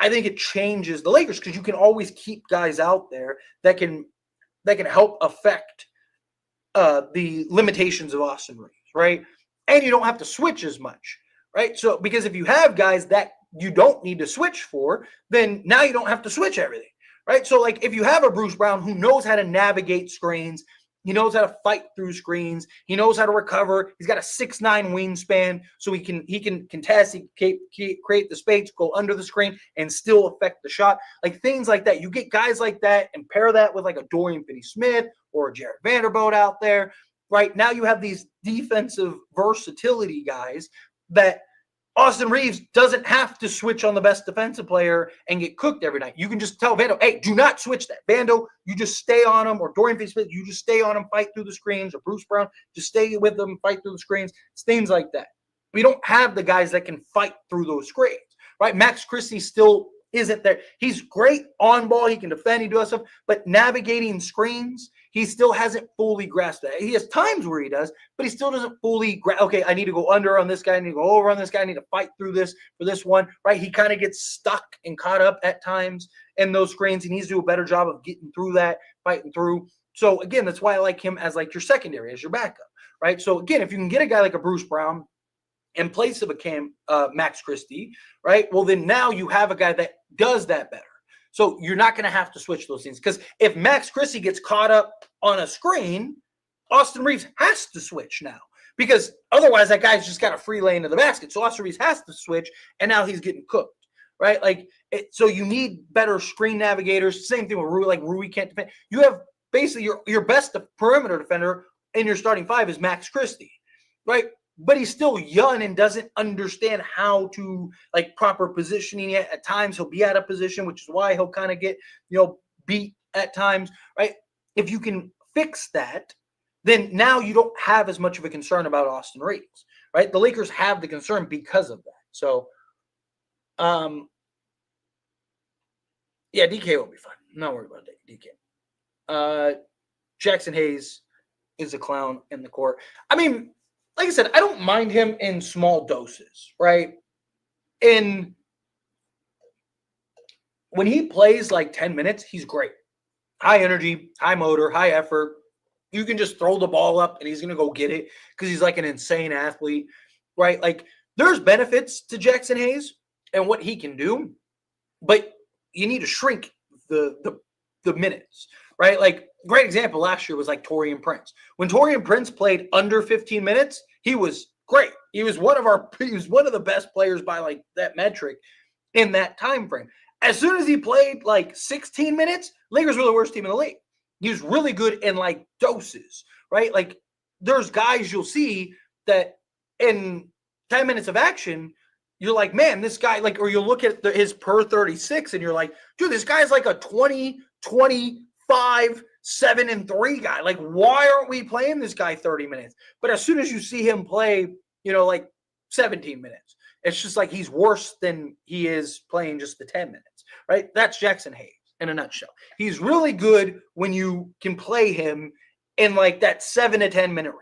I think it changes the Lakers because you can always keep guys out there that can help affect the limitations of Austin Reeves, right? And you don't have to switch as much, right? So because if you have guys that you don't need to switch for, then now you don't have to switch everything, right? So like if you have a Bruce Brown who knows how to navigate screens, he knows how to fight through screens, he knows how to recover. He's got a 6'9" wingspan, so he can contest, he can create the space, go under the screen, and still affect the shot. Like things like that. You get guys like that and pair that with like a Dorian Finney-Smith or a Jared Vanderbilt out there, right? Now you have these defensive versatility guys that Austin Reeves doesn't have to switch on the best defensive player and get cooked every night. You can just tell Vando, hey, do not switch that. Vando, you just stay on him, or Dorian Finney-Smith, you just stay on him, fight through the screens, or Bruce Brown, just stay with them, fight through the screens. It's things like that. We don't have the guys that can fight through those screens, right? Max Christie still isn't there. He's great on ball. He can defend. He does stuff. But navigating screens, he still hasn't fully grasped that. He has times where he does, but he still doesn't fully grasp. Okay, I need to go under on this guy. I need to go over on this guy. I need to fight through this for this one, right? He kind of gets stuck and caught up at times in those screens. He needs to do a better job of getting through that, fighting through. So, again, that's why I like him as like your secondary, as your backup, right? So, again, if you can get a guy like a Bruce Brown in place of a Max Christie, right? Well, then now you have a guy that does that better. So you're not going to have to switch those things. Because if Max Christie gets caught up on a screen, Austin Reeves has to switch now. Because otherwise that guy's just got a free lane to the basket. So Austin Reeves has to switch, and now he's getting cooked, right? Like, so you need better screen navigators. Same thing with Rui. Like, Rui can't defend. You have basically your best perimeter defender in your starting five is Max Christie, right? But he's still young and doesn't understand how to like proper positioning yet. At times he'll be out of position, which is why he'll kind of get, beat at times, right? If you can fix that, then now you don't have as much of a concern about Austin Reeves, right? The Lakers have the concern because of that. So, yeah, DK will be fine. I'm not worried about DK. Jackson Hayes is a clown in the court. I mean, like I said, I don't mind him in small doses, right? When he plays like 10 minutes, he's great. High energy, high motor, high effort. You can just throw the ball up and he's going to go get it because he's like an insane athlete, right? Like there's benefits to Jackson Hayes and what he can do, but you need to shrink the minutes, right? Like great example last year was like Taurean Prince. When Taurean Prince played under 15 minutes, he was great. He was one of the best players by like that metric in that time frame. As soon as he played like 16 minutes, Lakers were the worst team in the league. He was really good in like doses, right? Like there's guys you'll see that in 10 minutes of action, you're like, man, this guy, like, or you'll look at his per 36 and you're like, dude, this guy's like a 20, 25, 7-3 guy. Like, why aren't we playing this guy 30 minutes? But as soon as you see him play, like 17 minutes, it's just like he's worse than he is playing just the 10 minutes, right? That's Jackson Hayes in a nutshell. He's really good when you can play him in like that 7 to 10 minute range.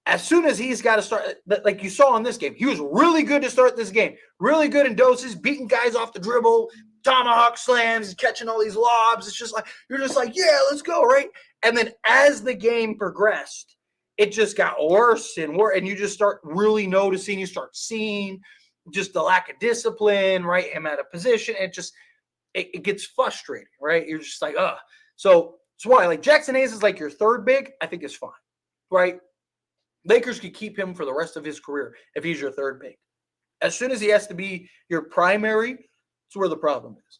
As soon as he's got to start, like you saw in this game, he was really good to start this game. Really good in doses, beating guys off the dribble, tomahawk slams, catching all these lobs. It's just like, you're just like, yeah, let's go, right? And then as the game progressed, it just got worse and worse. And you just start really noticing, you start seeing just the lack of discipline, right? Him out of position. It gets frustrating, right? You're just like, ugh. So that's why, like, Jackson Hayes is like your third big, I think is fine, right? Lakers could keep him for the rest of his career if he's your third big. As soon as he has to be your primary, that's where the problem is.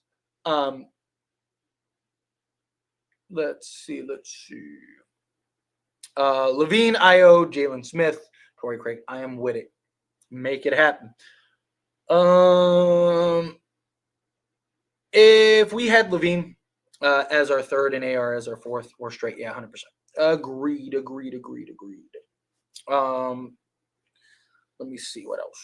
Let's see. LaVine, Io, Jalen Smith, Torrey Craig. I am with it. Make it happen. If we had LaVine as our third and AR as our fourth, we're straight. Yeah, 100%. Agreed. Let me see what else.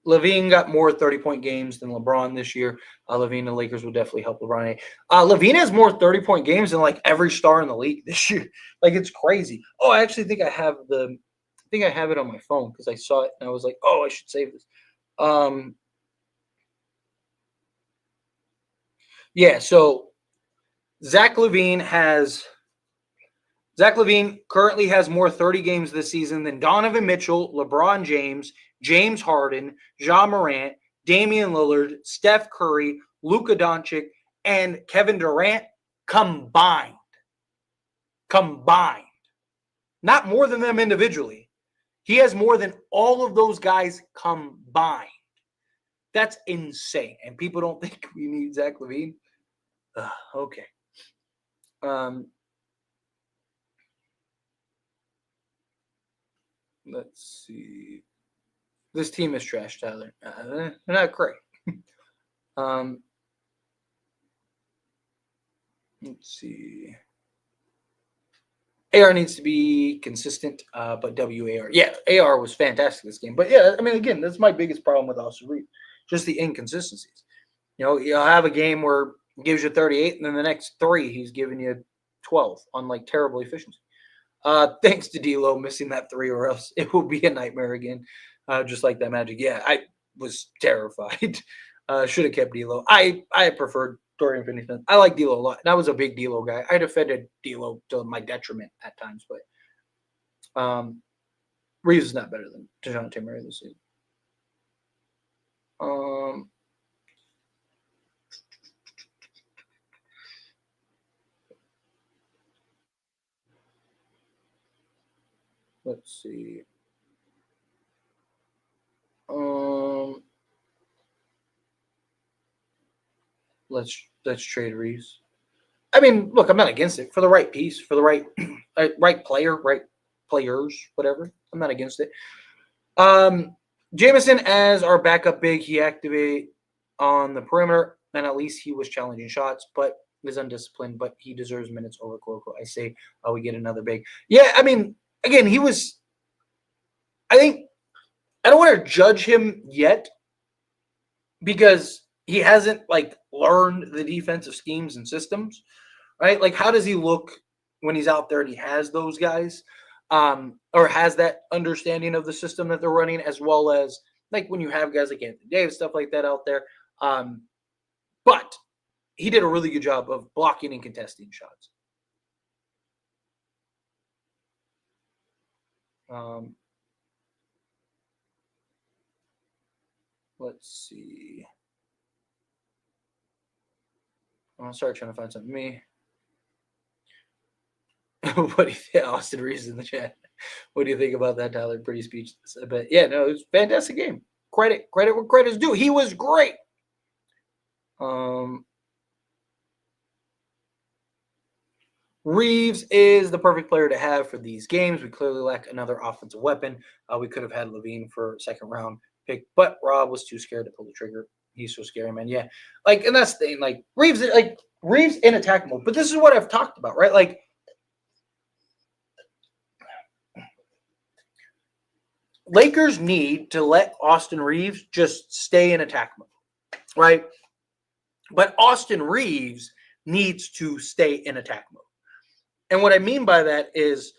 LaVine got more 30-point games than LeBron this year. LaVine and the Lakers will definitely help LeBron. LaVine has more 30-point games than like every star in the league this year. Like, it's crazy. Oh, I actually think I have the think I have it on my phone because I saw it and I was like, oh, I should save this. Yeah, so Zach LaVine currently has more 30 games this season than Donovan Mitchell, LeBron James, James Harden, Ja Morant, Damian Lillard, Steph Curry, Luka Doncic, and Kevin Durant combined. Combined. Not more than them individually. He has more than all of those guys combined. That's insane. And people don't think we need Zach LaVine. Okay. Let's see. This team is trash, Tyler. They're not great. Let's see. AR needs to be consistent, but WAR. Yeah, AR was fantastic this game. But yeah, I mean, again, that's my biggest problem with Austin Reeves. Just the inconsistencies. You know, you'll have a game where he gives you 38, and then the next 3, he's giving you 12 on like terrible efficiency. Thanks to D'Lo missing that 3, or else it will be a nightmare again. Just like that Magic. Yeah, I was terrified. Should have kept D'Lo. I preferred Dorian Finney-Smith. I like D'Lo a lot. And I was a big D'Lo guy. I defended D'Lo to my detriment at times, but Reeves is not better than DeJounte Murray this season. Let's see. Let's trade Reeves. I mean, look, I'm not against it for the right piece, for the right right player, right players, whatever. I'm not against it. Jemison as our backup big, he activate on the perimeter, and at least he was challenging shots, but is undisciplined. But he deserves minutes over Cuoco. I say, we get another big. Yeah, I mean, again, he was. I think I don't want to judge him yet because he hasn't like learned the defensive schemes and systems, right? Like, how does he look when he's out there and he has those guys, or has that understanding of the system that they're running, as well as like when you have guys like Anthony Davis, stuff like that out there. But he did a really good job of blocking and contesting shots. Let's see. I'll start trying to find something. Me. What do you think? Austin Reeves in the chat. What do you think about that, Tyler? Pretty speechless. But yeah, no, it was a fantastic game. Credit where credit's due. He was great. Reeves is the perfect player to have for these games. We clearly lack another offensive weapon. We could have had LaVine for second round pick, but Rob was too scared to pull the trigger. He's so scary, man. Yeah, like, and that's the thing. Like Reeves in attack mode. But this is what I've talked about, right? Like, Lakers need to let Austin Reeves just stay in attack mode, right? But Austin Reeves needs to stay in attack mode. And what I mean by that is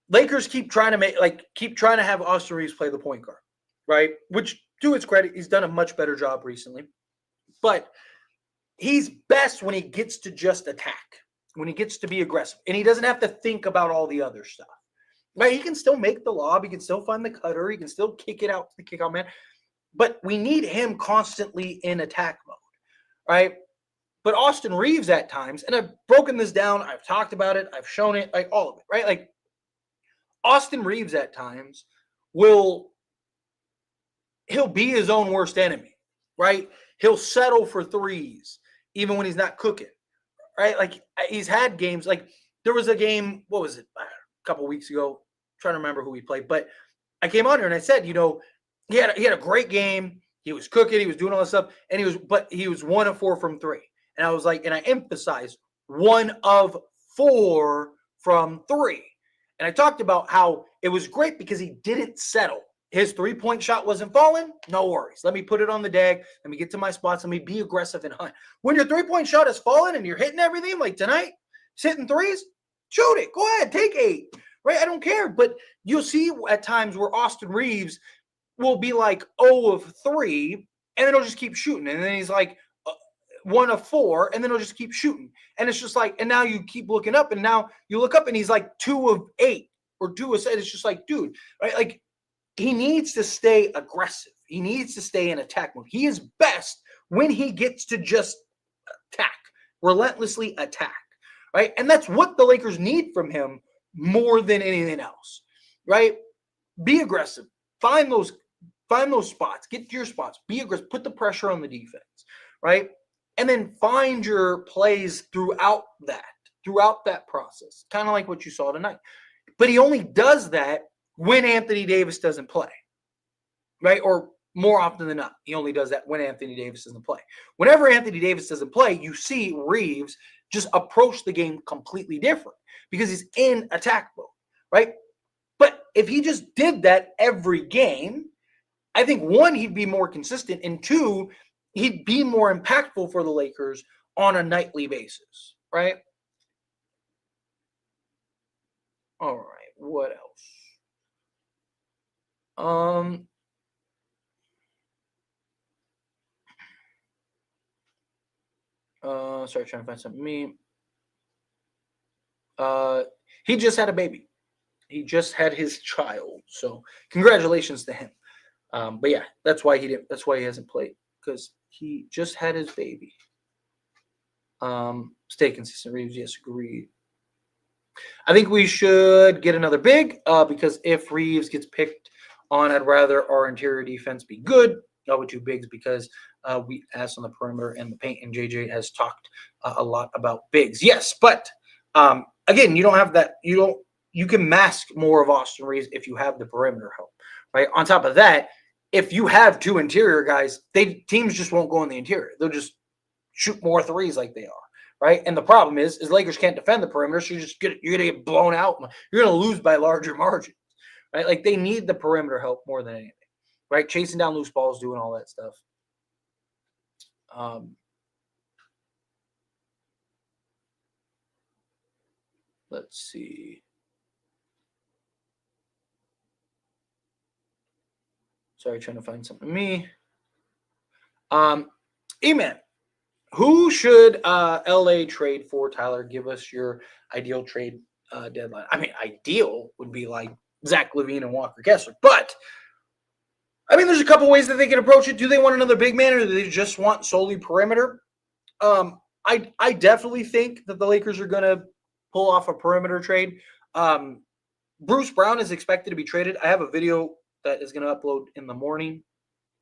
Lakers keep trying to have Austin Reeves play the point guard, right? Which, to his credit, he's done a much better job recently. But he's best when he gets to just attack, when he gets to be aggressive. And he doesn't have to think about all the other stuff. Right? He can still make the lob. He can still find the cutter. He can still kick it out to the kickout man. But we need him constantly in attack mode, right? But Austin Reeves at times, and I've broken this down, I've talked about it, I've shown it, like all of it, right? Like Austin Reeves at times he'll be his own worst enemy, right? He'll settle for threes even when he's not cooking, right? Like he's had games, like there was a game, what was it, a couple weeks ago, I'm trying to remember who he played, but I came on here and I said, he had a great game, he was cooking, he was doing all this stuff, and he was 1 of 4 from 3. And I was like, and I emphasized 1 of 4 from 3. And I talked about how it was great because he didn't settle. His 3-point shot wasn't falling. No worries. Let me put it on the deck. Let me get to my spots. Let me be aggressive and hunt. When your 3-point shot is falling and you're hitting everything, like tonight, hitting threes, shoot it. Go ahead. Take 8. right? I don't care. But you'll see at times where Austin Reeves will be like 0 of 3, and then he'll just keep shooting. And then he's like 1 of 4, and then he'll just keep shooting. And it's just like, and now you keep looking up, and now you look up and he's like 2 of 8 or 2 of 7. It's just like, dude, right? Like, he needs to stay aggressive. He needs to stay in attack mode. He is best when he gets to just attack, relentlessly attack, right? And that's what the Lakers need from him more than anything else, right? Be aggressive. Find those spots. Get to your spots. Be aggressive. Put the pressure on the defense, right? And then find your plays throughout that process, kind of like what you saw tonight. But he only does that when Anthony Davis doesn't play, right? Or more often than not, he only does that when Anthony Davis doesn't play. Whenever Anthony Davis doesn't play, you see Reeves just approach the game completely different because he's in attack mode, right? But if he just did that every game, I think, 1, he'd be more consistent, and 2, he'd be more impactful for the Lakers on a nightly basis, right? All right, what else? Sorry, trying to find something. He just had a baby. He just had his child. So congratulations to him. But yeah, that's why he hasn't played, because he just had his baby. Stay consistent, Reeves. Yes, agreed. I think we should get another big, because if Reeves gets picked on, I'd rather our interior defense be good. With 2 bigs, because we asked on the perimeter and the paint, and JJ has talked a lot about bigs. Yes, but again, you don't have that. You can mask more of Austin Reeves if you have the perimeter help, right? On top of that, if you have 2 interior guys, teams just won't go in the interior. They'll just shoot more threes like they are, right? And the problem is Lakers can't defend the perimeter, so you're gonna get blown out. You're gonna lose by larger margins, right? Like, they need the perimeter help more than anything, right? Chasing down loose balls, doing all that stuff. Let's see. Sorry, trying to find something. E-Man, who should LA trade for, Tyler? Give us your ideal trade deadline. I mean, ideal would be like Zach LaVine and Walker Kessler, but I mean, there's a couple ways that they can approach it. Do they want another big man, or do they just want solely perimeter? I definitely think that the Lakers are going to pull off a perimeter trade. Bruce Brown is expected to be traded. I have a video that is going to upload in the morning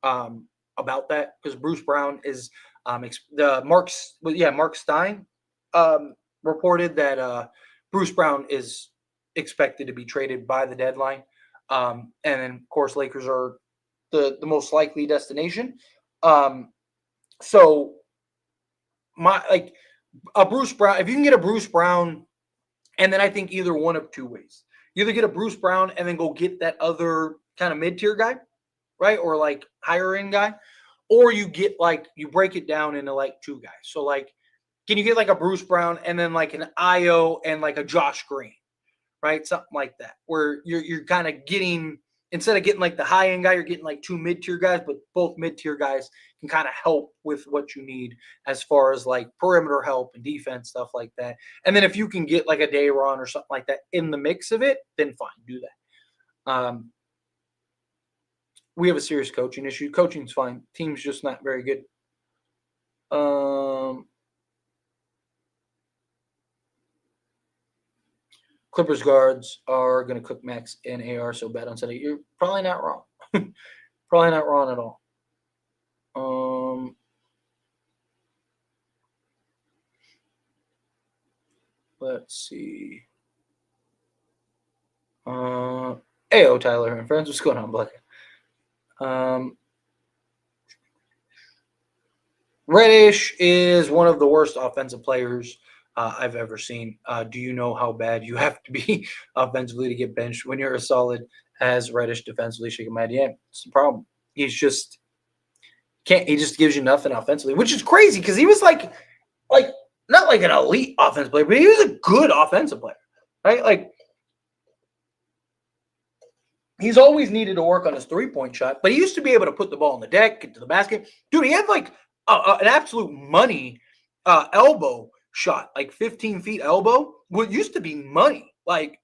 about that, because Bruce Brown is Mark Stein reported that Bruce Brown is expected to be traded by the deadline. And then, of course, Lakers are the most likely destination. So a Bruce Brown, if you can get a Bruce Brown, and then I think either one of 2 ways. You either get a Bruce Brown and then go get that other kind of mid-tier guy, right? Or like higher end guy, or you get you break it down into 2 guys. So can you get a Bruce Brown and then an Io and a Josh Green, right? Something like that, where you're kind of getting, instead of getting the high end guy, you're getting 2 mid-tier guys, but both mid-tier guys can kind of help with what you need as far as perimeter help and defense, stuff like that. And then if you can get a Dayron or something like that in the mix of it, then fine, do that. We have a serious coaching issue. Coaching's fine. Team's just not very good. Clippers guards are going to cook Max and AR so bad on Sunday. You're probably not wrong. Probably not wrong at all. Let's see. Ayo, Tyler and friends. What's going on, Black? Reddish is one of the worst offensive players I've ever seen. Do you know how bad you have to be offensively to get benched when you're as solid as Reddish defensively? Shaking my head. Yeah, it's the problem. He's just he just gives you nothing offensively, which is crazy because he was not an elite offensive player, but he was a good offensive player, right? He's always needed to work on his three-point shot, but he used to be able to put the ball on the deck, get to the basket. Dude, he had like an absolute money elbow shot, like 15 feet elbow. What used to be money. Like,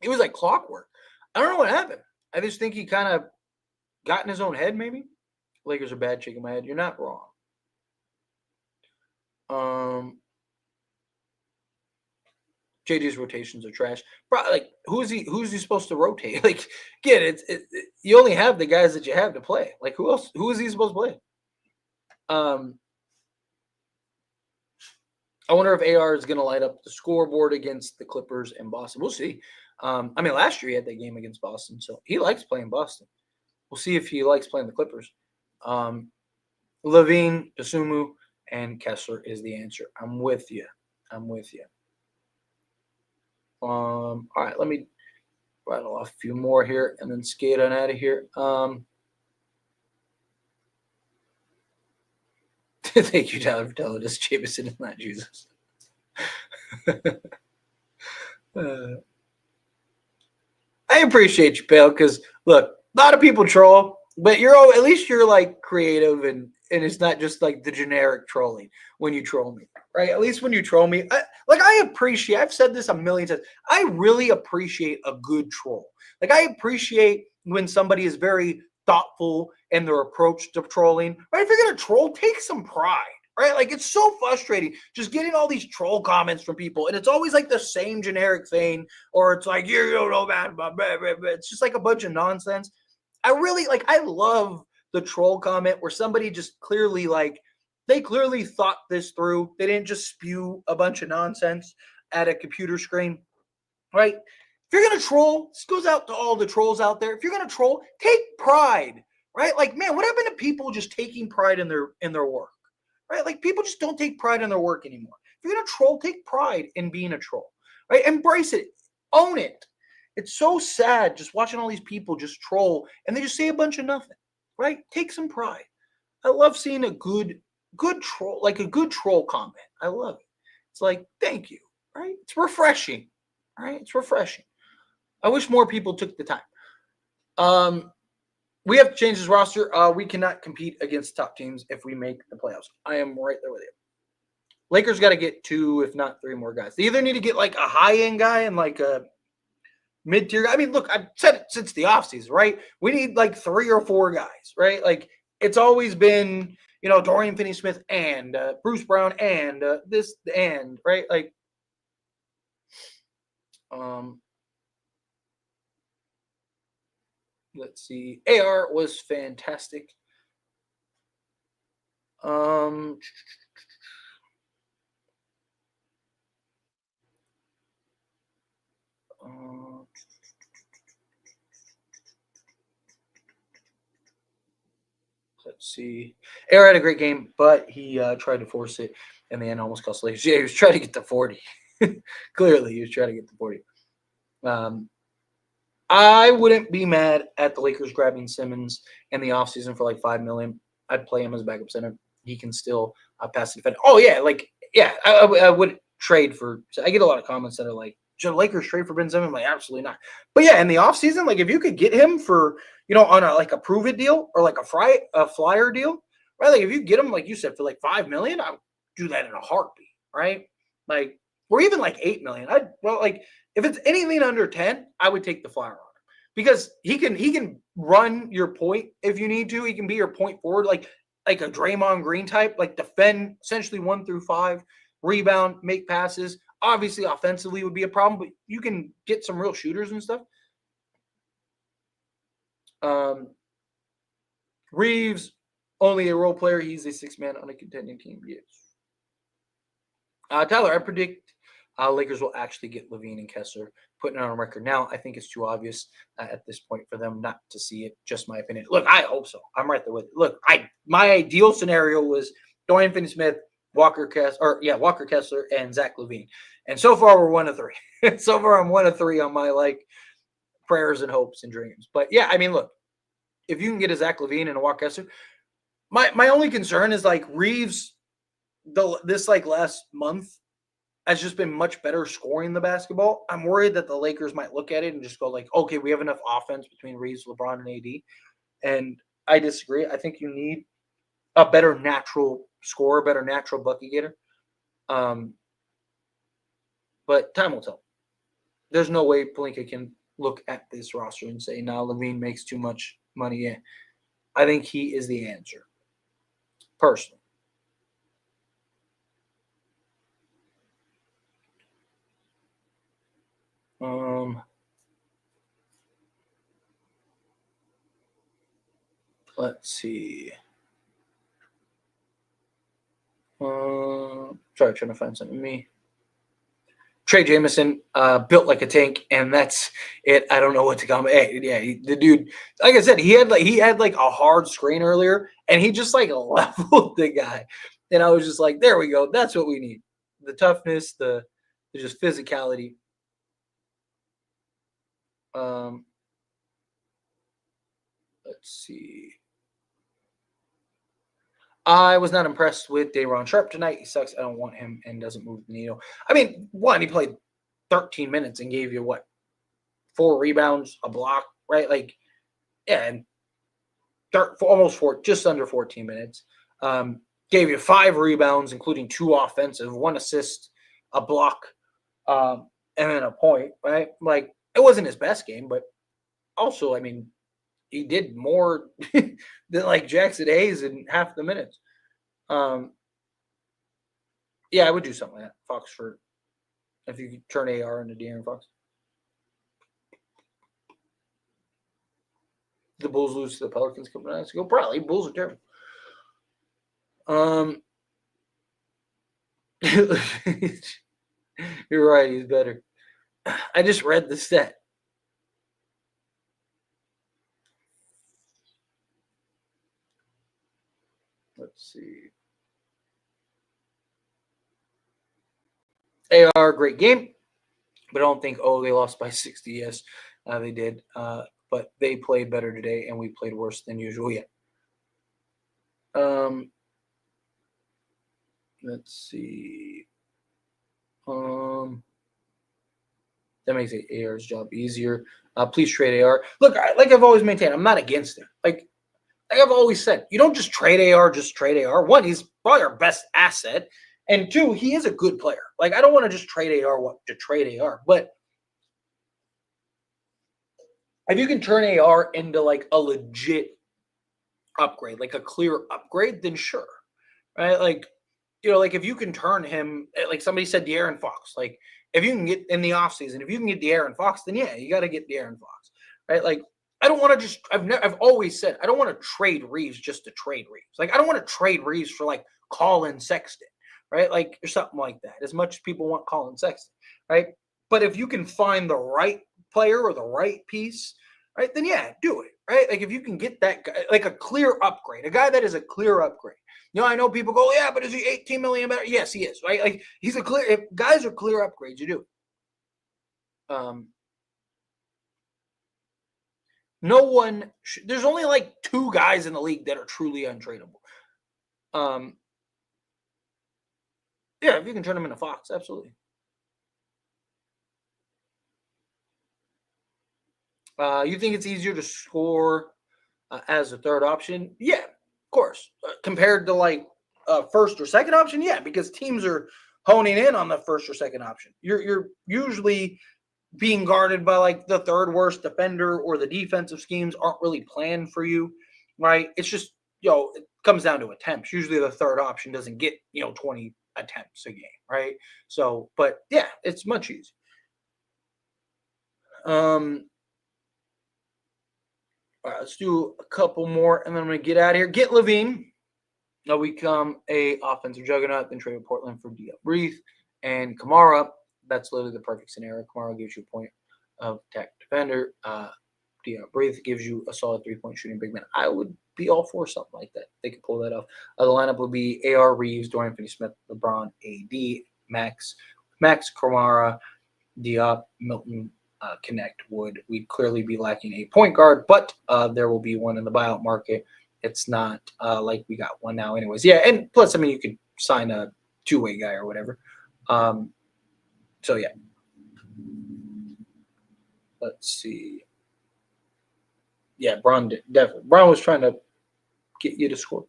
it was like clockwork. I don't know what happened. I just think he kind of got in his own head, maybe. Lakers are bad, shaking my head. You're not wrong. JJ's rotations are trash. Bro, like, who's he supposed to rotate? Like, again, you only have the guys that you have to play. Like, who else? Who is he supposed to play? I wonder if AR is going to light up the scoreboard against the Clippers and Boston. We'll see. I mean, last year he had that game against Boston, so he likes playing Boston. We'll see if he likes playing the Clippers. LaVine, Dosunmu, and Kessler is the answer. I'm with you. All right, let me rattle off a few more here and then skate on out of here. Thank you, Tyler, for telling us Jemison is not Jesus. I appreciate you, pal, because look, a lot of people troll, but at least you're like creative and it's not just like the generic trolling when you troll me, right? At least when you troll me, I've said this a million times. I really appreciate a good troll. Like, I appreciate when somebody is very thoughtful in their approach to trolling. Right? If you're gonna troll, take some pride. Right? Like, it's so frustrating just getting all these troll comments from people, and it's always like the same generic thing, or it's like, you don't know that, it's just like a bunch of nonsense. I love the troll comment where somebody just clearly, like, they clearly thought this through. They didn't just spew a bunch of nonsense at a computer screen, right? If you're going to troll, this goes out to all the trolls out there. If you're going to troll, take pride, right? Like, man, what happened to people just taking pride in their work, right? Like, people just don't take pride in their work anymore. If you're going to troll, take pride in being a troll, right? Embrace it. Own it. It's so sad just watching all these people just troll and they just say a bunch of nothing, right? Take some pride. I love seeing a good troll, like a good troll comment. I love it. It's like, thank you, right? It's refreshing, right? It's refreshing. I wish more people took the time. We have to change this roster. We cannot compete against top teams if we make the playoffs. I am right there with you. Lakers got to get 2, if not 3 more guys. They either need to get like a high-end guy and like a mid-tier guy. I mean, look, I've said it since the offseason, right? We need like 3 or 4 guys, right? Like, it's always been, Dorian Finney-Smith and Bruce Brown and this and, right? Like, let's see. AR was fantastic. Let's see. AR had a great game, but he tried to force it in the end, almost cost Lakers. Yeah, he was trying to get to 40. Clearly, he was trying to get to 40. I wouldn't be mad at the Lakers grabbing Simmons in the offseason for like $5 million. I'd play him as a backup center. He can still pass the defense. Oh, yeah. I would trade for – I get a lot of comments that are like, should the Lakers trade for Ben Simmons? I'm like, absolutely not. But, yeah, in the offseason, like, if you could get him for, on a prove-it deal or like a flyer deal, right? Like, if you get him, like you said, for like $5 million, I would do that in a heartbeat, right? Like, or even like $8 million. If it's anything under 10, I would take the flyer on him because he can run your point if you need to. He can be your point forward, like a Draymond Green type, like defend essentially 1 through 5, rebound, make passes. Obviously, offensively would be a problem, but you can get some real shooters and stuff. Reeves, only a role player. He's a 6-man on a contending team. Yes. Tyler, I predict Lakers will actually get LaVine and Kessler. Putting it on record now, I think it's too obvious at this point for them not to see it. Just my opinion. Look, I hope so. I'm right there with it. Look, my ideal scenario was Dorian Finney-Smith, Walker Kessler, and Zach LaVine. And so far, we're 1 of 3. So far, I'm 1 of 3 on my prayers and hopes and dreams. But yeah, I mean, look, if you can get a Zach LaVine and a Walker Kessler, my only concern is Reeves. This last month, has just been much better scoring the basketball. I'm worried that the Lakers might look at it and just go like, okay, we have enough offense between Reeves, LeBron, and AD. And I disagree. I think you need a better natural scorer, better natural bucket getter. But time will tell. There's no way Pelinka can look at this roster and say, "No, LaVine makes too much money." Yeah, I think he is the answer, personally. Let's see. Trying to find something. Me. Trey Jemison, built like a tank, and that's it. I don't know what to comment. Hey, yeah, the dude, like I said, he had like a hard screen earlier, and he just like leveled the guy, and I was just like, there we go. That's what we need. The toughness, the just physicality. Let's see. I was not impressed with Day'Ron Sharpe tonight. He sucks. I don't want him and doesn't move the needle. I mean, one, he played 13 minutes and gave you what? 4 rebounds, a block, right? Like, yeah, and just under 14 minutes. Gave you 5 rebounds, including 2 offensive, 1 assist, a block, and then a point, right? Like, it wasn't his best game, but also, I mean, he did more than like Jackson Hayes in half the minutes. Yeah, I would do something like that. Fox for if you could turn AR into De'Aaron Fox. The Bulls lose to the Pelicans a couple nights ago. Probably Bulls are terrible. You're right. He's better. I just read the stat. Let's see. AR, great game, but I don't think, they lost by 60. Yes, they did. But they played better today, and we played worse than usual. Yeah. Let's see. That makes AR's job easier. Please trade AR. Look, like I've always maintained, I'm not against it. Like I've always said, you don't just trade AR, just trade AR. One, he's probably our best asset. And 2, he is a good player. Like, I don't want to just trade AR to trade AR. But if you can turn AR into, like, a legit upgrade, like a clear upgrade, then sure. Right? Like, like if you can turn him, like somebody said, De'Aaron Fox. Like, if you can get in the offseason, if you can get De'Aaron Fox, then yeah, you got to get De'Aaron Fox. Right? Like, I don't want to just, I've always said, I don't want to trade Reeves just to trade Reeves. Like, I don't want to trade Reeves for, like, Colin Sexton. Right? Like, or something like that. As much as people want Colin Sexton. Right? But if you can find the right player or the right piece, right, then yeah, do it. Right? Like, if you can get that guy, like a clear upgrade, a guy that is a clear upgrade. I know people go, yeah, but is he 18 million better? Yes, he is. Right? Like, he's a clear, if guys are clear upgrades, you do it. No one, there's only like 2 guys in the league that are truly untradeable. Yeah, if you can turn them into Fox, absolutely. You think it's easier to score as a third option? Yeah, of course. Compared to like first or second option, yeah, because teams are honing in on the first or second option. You're usually being guarded by like the third worst defender, or the defensive schemes aren't really planned for you, right? It's just, it comes down to attempts. Usually the third option doesn't get, 20 attempts a game, right? So, but yeah, it's much easier. All right, let's do a couple more, and then I'm going to get out of here. Get LaVine. Now we come a offensive juggernaut, then trade with Portland for Diop Breathe and Kamara. That's literally the perfect scenario. Kamara gives you a point of attack defender. Diop Breathe gives you a solid 3-point shooting big man. I would be all for something like that. They could pull that off. The lineup would be AR, Reeves, Dorian Finney-Smith, LeBron, AD, Max, Kamara, Diop, Milton, Connect. We'd clearly be lacking a point guard, but there will be one in the buyout market. It's not like we got one now anyways. Yeah, and plus, I mean, you could sign a 2-way guy or whatever. So, yeah. Let's see. Yeah, Bron did, definitely. Bron was trying to get you to score.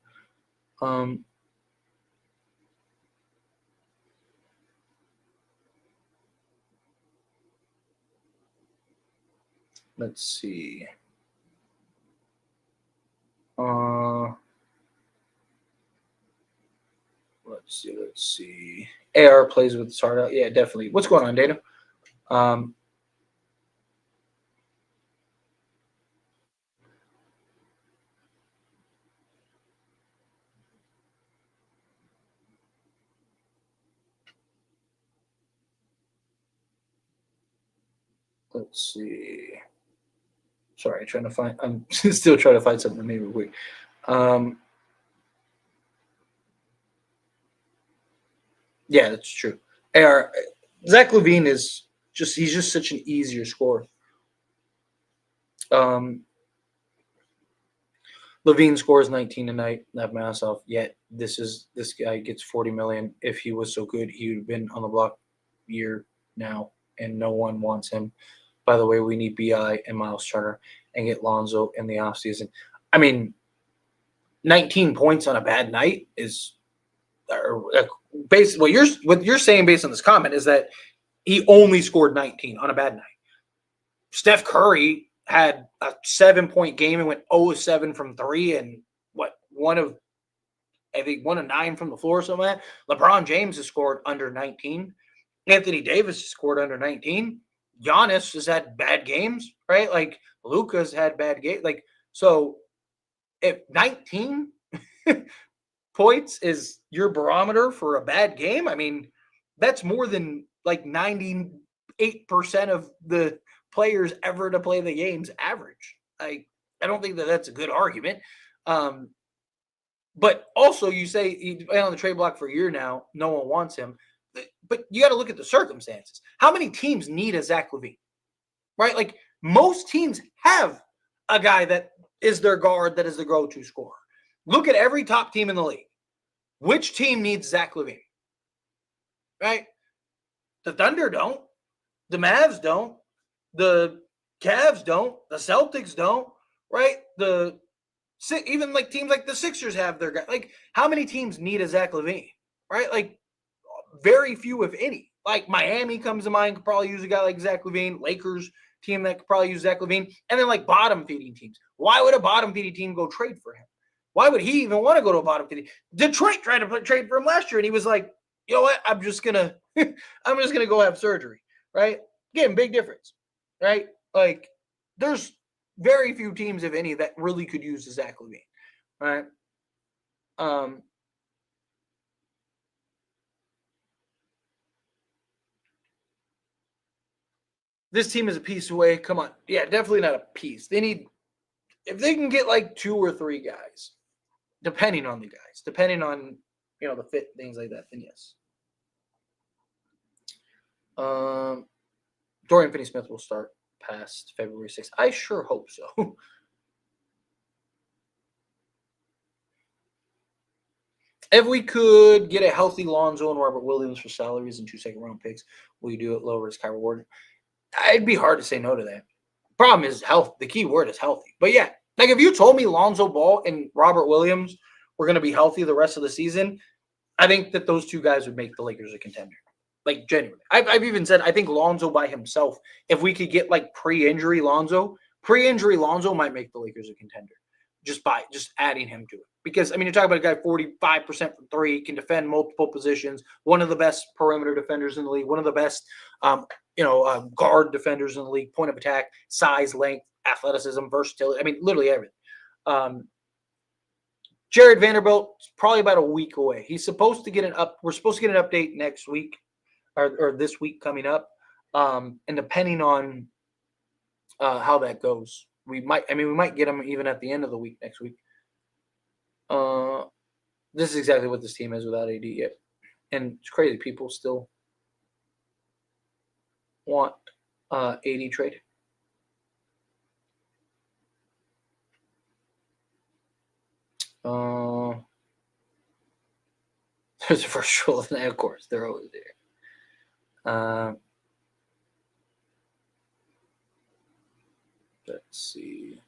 Let's see. Let's see. AR plays with his heart out. Yeah, definitely. What's going on, Dana? Let's see. Sorry, I'm still trying to find something that made me quick. Yeah, that's true. AR, Zach LaVine he's just such an easier scorer. LaVine scores 19 tonight. Not myself yet. This guy gets 40 million. If he was so good, he would have been on the block year now, and no one wants him. By the way, we need BI and Miles Turner and get Lonzo in the offseason. I mean, 19 points on a bad night is basically what you're saying based on this comment is that he only scored 19 on a bad night. Steph Curry had a 7-point game and went 0-7 from 3 and one of 9 from the floor or something like that. LeBron James has scored under 19. Anthony Davis has scored under 19. Giannis has had bad games, right? Like Luka's had bad games. Like, so if 19 points is your barometer for a bad game, I mean, that's more than like 98% of the players ever to play the games average. I don't think that that's a good argument. But also, you say he's been on the trade block for a year now. No one wants him. But you got to look at the circumstances. How many teams need a Zach LaVine? Right? Like most teams have a guy that is their guard, that is the go-to scorer. Look at every top team in the league. Which team needs Zach LaVine? Right? The Thunder don't. The Mavs don't. The Cavs don't. The Celtics don't. Right? Even like teams like the Sixers have their guy. Like, how many teams need a Zach LaVine? Right? Like, very few, if any. Like Miami comes to mind, could probably use a guy like Zach LaVine. Lakers team that could probably use Zach LaVine. And then like bottom feeding teams. Why would a bottom feeding team go trade for him? Why would he even want to go to a bottom feeding? Detroit tried to trade for him last year, and he was like, you know what? I'm just gonna go have surgery. Right? Again, big difference. Right? Like, there's very few teams, if any, that really could use a Zach LaVine. Right? This team is a piece away. Come on. Yeah, definitely not a piece. They need, if they can get like 2 or 3 guys, depending on the guys, depending on, the fit, things like that, then yes. Dorian Finney-Smith will start past February 6th. I sure hope so. If we could get a healthy Lonzo and Robert Williams for salaries and 2 second-round picks, will you do it? Low risk, high reward. It'd be hard to say no to that. Problem is health. The key word is healthy. But yeah, like if you told me Lonzo Ball and Robert Williams were going to be healthy the rest of the season, I think that those 2 guys would make the Lakers a contender. Like genuinely. I've even said I think Lonzo by himself, if we could get like pre-injury Lonzo might make the Lakers a contender. Just adding him to it. Because I mean, you're talking about a guy 45% from 3, can defend multiple positions, one of the best perimeter defenders in the league, one of the best guard defenders in the league, point of attack, size, length, athleticism, versatility. I mean, literally everything. Jared Vanderbilt is probably about a week away. We're supposed to get an update next week or this week coming up. And depending on how that goes, we might get him even at the end of the week next week. This is exactly what this team is without AD yet. And it's crazy. People still want AD trade. There's a first rule of that, of course. They're always there. Let's see.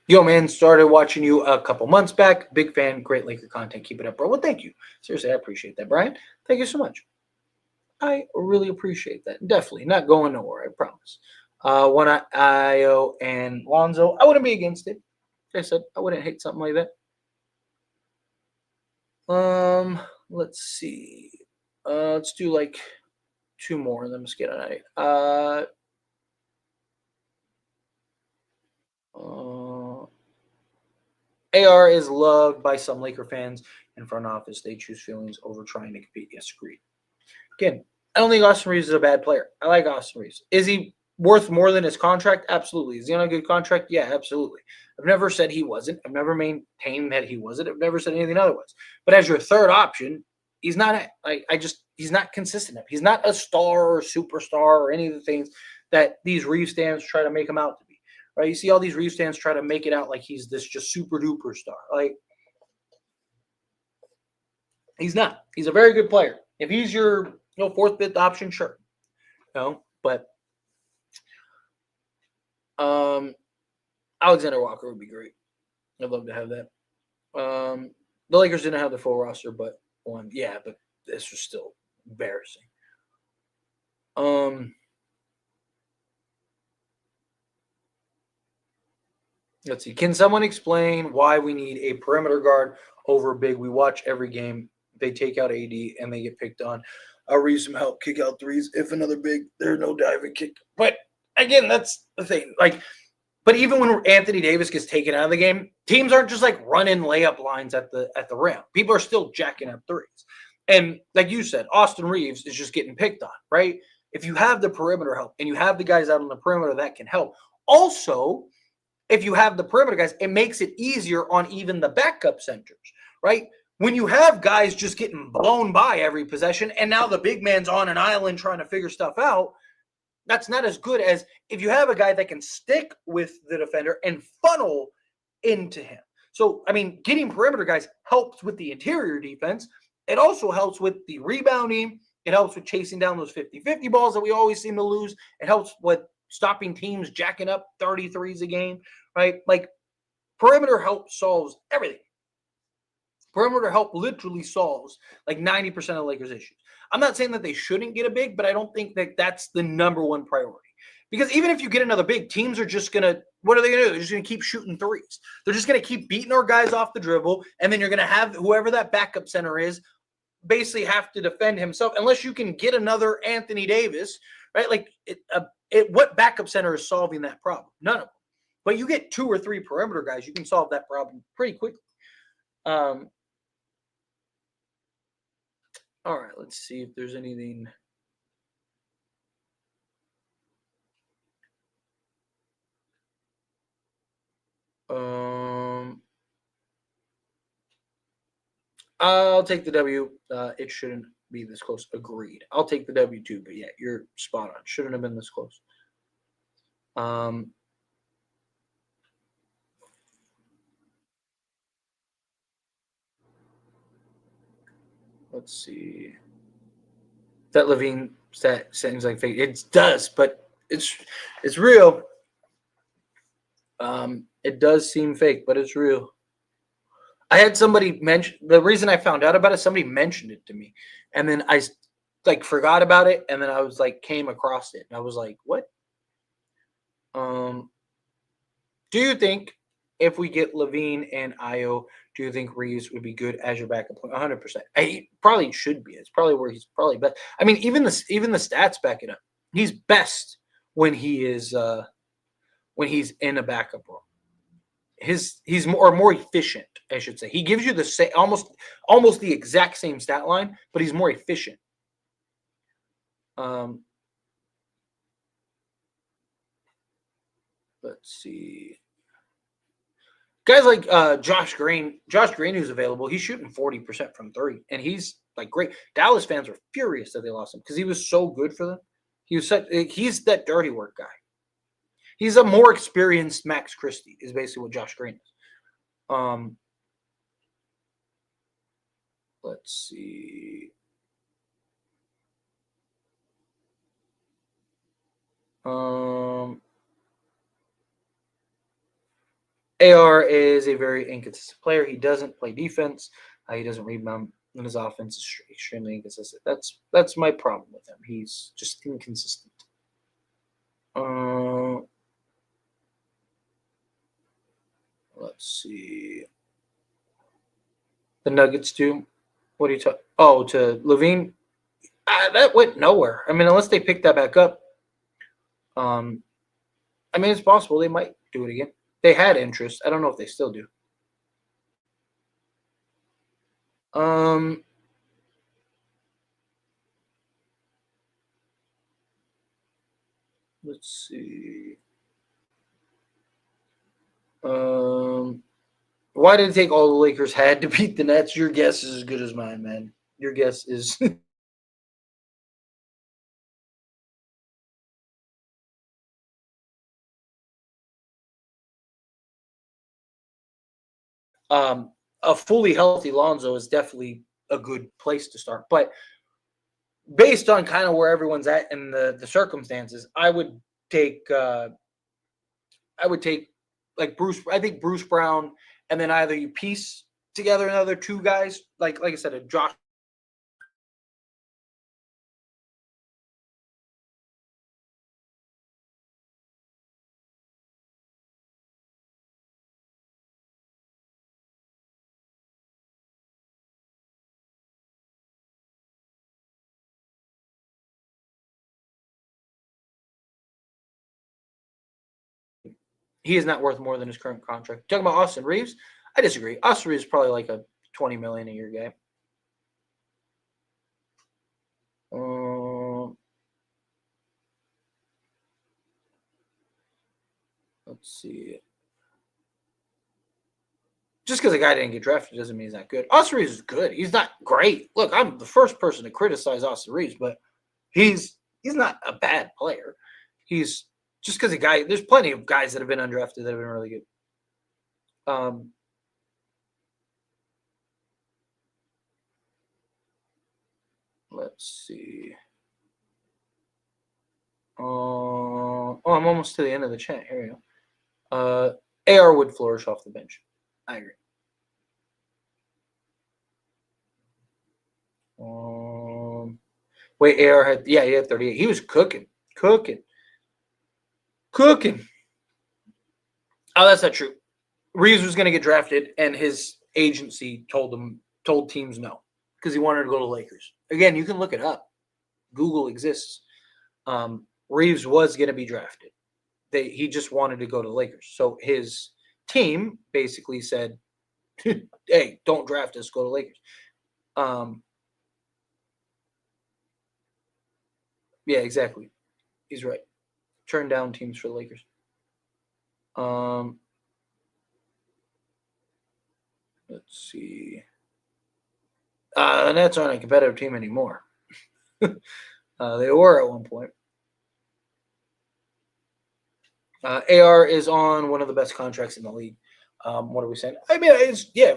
Yo, man, started watching you a couple months back. Big fan, great Laker content. Keep it up, bro. Well, thank you. Seriously, I appreciate that, Brian. Thank you so much. I really appreciate that. Definitely not going nowhere. I promise. One Io and Lonzo, I wouldn't be against it. Like I said, I wouldn't hate something like that. Let's see. Let's do like two more and then let's get on it. AR is loved by some Laker fans and front office. They choose feelings over trying to compete. Yes, agreed. Again, I don't think Austin Reeves is a bad player. I like Austin Reeves. Is he worth more than his contract? Absolutely. Is he on a good contract? Yeah, absolutely. I've never said he wasn't. I've never maintained that he wasn't. I've never said anything otherwise. But as your third option, he's not. He's not consistent enough. He's not a star or superstar or any of the things that these Reeves stands try to make him out to be. Right? You see all these Reeves stands try to make it out like he's this just super duper star. Like he's not. He's a very good player. If he's your fourth, fifth option, sure. But Alexander Walker would be great. I'd love to have that. The Lakers didn't have the full roster, but this was still embarrassing. Let's see. Can someone explain why we need a perimeter guard over big? We watch every game. They take out AD and they get picked on. I'll read some help, kick out threes. If another big, there's no diving kick. But again, that's the thing. But even when Anthony Davis gets taken out of the game, teams aren't just like running layup lines at the rim. People are still jacking up threes. And like you said, Austin Reeves is just getting picked on, right? If you have the perimeter help and you have the guys out on the perimeter that can help. Also, if you have the perimeter guys, it makes it easier on even the backup centers, right? When you have guys just getting blown by every possession and now the big man's on an island trying to figure stuff out, that's not as good as if you have a guy that can stick with the defender and funnel into him. So, I mean, getting perimeter guys helps with the interior defense. It also helps with the rebounding. It helps with chasing down those 50-50 balls that we always seem to lose. It helps with stopping teams jacking up 33s a game, right? Like, perimeter help solves everything. Perimeter help literally solves like 90% of Lakers' issues. I'm not saying that they shouldn't get a big, but I don't think that that's the number one priority. Because even if you get another big, teams are just going to, what are they going to do? They're just going to keep shooting threes. They're just going to keep beating our guys off the dribble, and then you're going to have whoever that backup center is basically have to defend himself unless you can get another Anthony Davis, right? Like, what backup center is solving that problem? None of them. But you get 2 or 3 perimeter guys, you can solve that problem pretty quickly. All right, let's see if there's anything. I'll take the W. It shouldn't be this close. Agreed. I'll take the W too, but yeah, you're spot on. Shouldn't have been this close. Let's see. That LaVine stat seems like fake. It does, but it's real. It does seem fake, but it's real. I had somebody mention the reason I found out about it. Somebody mentioned it to me, and then I forgot about it, and then I was came across it, and I was like, "What?" Do you think if we get LaVine and Io, do you think Reeves would be good as your backup point? 100%. He probably should be. It's probably where he's probably best. I mean, even the stats back it up. He's best when he is when he's in a backup role. He's more efficient, I should say. He gives you the same almost the exact same stat line, but he's more efficient. Let's see. Guys like Josh Green, who's available, he's shooting 40% from 3, and he's great. Dallas fans were furious that they lost him because he was so good for them. He's that dirty work guy. He's a more experienced Max Christie, is basically what Josh Green is. Let's see. AR is a very inconsistent player. He doesn't play defense. He doesn't rebound, and his offense is extremely inconsistent. That's my problem with him. He's just inconsistent. Let's see. The Nuggets do. What do you talk? Oh, to LaVine. That went nowhere. I mean, unless they pick that back up. I mean, it's possible they might do it again. They had interest. I don't know if they still do. Let's see. Why did it take all the Lakers had to beat the Nets? Your guess is as good as mine, man. Your guess is. A fully healthy Lonzo is definitely a good place to start. But based on kind of where everyone's at and the circumstances, I would take like Bruce. I think Bruce Brown, and then either you piece together another two guys, like I said, a Josh. He is not worth more than his current contract. Talking about Austin Reeves, I disagree. Austin Reeves is probably like a $20 million a year guy. Let's see. Just because a guy didn't get drafted doesn't mean he's not good. Austin Reeves is good. He's not great. Look, I'm the first person to criticize Austin Reeves, but he's not a bad player. He's just because a guy. There's plenty of guys that have been undrafted that have been really good. Let's see. I'm almost to the end of the chat. Here we go. AR would flourish off the bench. I agree. Wait, AR had he had 38. He was cooking. Oh, that's not true. Reeves was going to get drafted, and his agency told teams no because he wanted to go to Lakers. Again, you can look it up. Google exists. Reeves was going to be drafted. He just wanted to go to Lakers. So his team basically said, "Hey, don't draft us. Go to Lakers." Yeah, exactly. He's right. Turn down teams for the Lakers. Let's see. The Nets aren't a competitive team anymore. They were at one point. AR is on one of the best contracts in the league. What are we saying? I mean,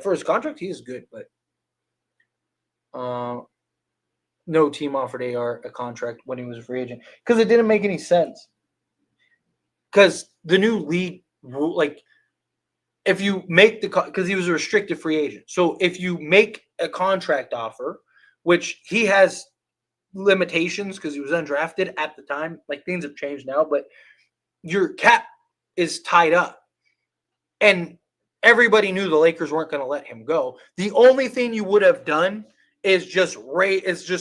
for his contract, he is good, but no team offered AR a contract when he was a free agent because it didn't make any sense. Because the new league rule, like, if you make because he was a restricted free agent, so if you make a contract offer, which he has limitations because he was undrafted at the time, like things have changed now, but your cap is tied up. And everybody knew the Lakers weren't going to let him go. The only thing you would have done is just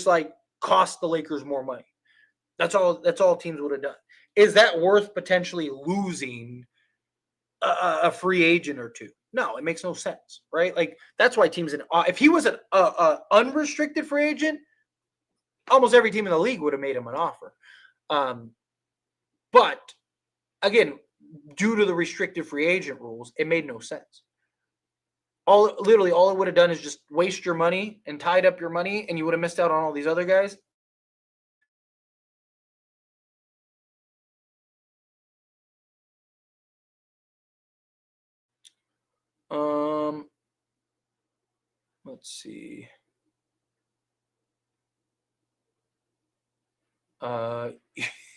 like cost the Lakers more money. That's all teams would have done. Is that worth potentially losing a free agent or two? No, it makes no sense, right? Like that's why teams if he was an unrestricted free agent, almost every team in the league would have made him an offer. But again, due to the restricted free agent rules, it made no sense. All it would have done is just waste your money and tied up your money, and you would have missed out on all these other guys. Let's see.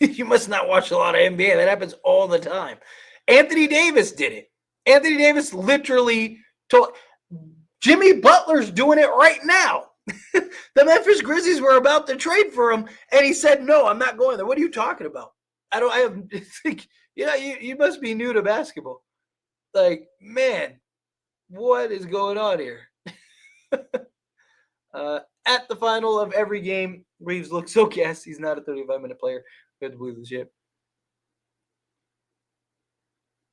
You must not watch a lot of NBA. That happens all the time. Anthony Davis did it. Anthony Davis literally told Jimmy Butler's doing it right now. The Memphis Grizzlies were about to trade for him, and he said, "No, I'm not going there." What are you talking about? I have think, you must be new to basketball. Like, man, what is going on here? At the final of every game, Reeves looks so gassed. He's not a 35-minute player. We have to believe this shit.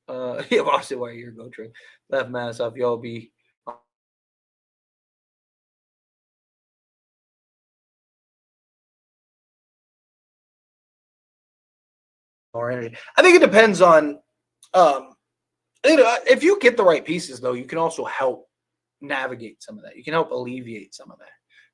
Yeah, Boston, why a year ago, Trey. Left mass off. Y'all be more energy. I think it depends on, if you get the right pieces, though, you can also help navigate some of that. You can help alleviate some of that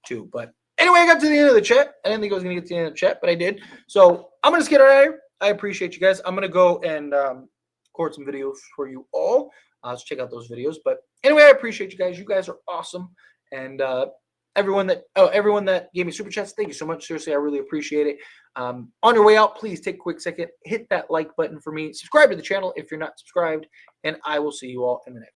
too. But anyway, I got to the end of the chat. I didn't think I was going to get to the end of the chat, but I did. So I'm going to get out of here. I appreciate you guys. I'm going to go and record some videos for you all. Let's check out those videos. But anyway, I appreciate you guys. You guys are awesome. And everyone that gave me super chats, thank you so much. Seriously, I really appreciate it. On your way out, please take a quick second, hit that like button for me. Subscribe to the channel if you're not subscribed. And I will see you all in the next.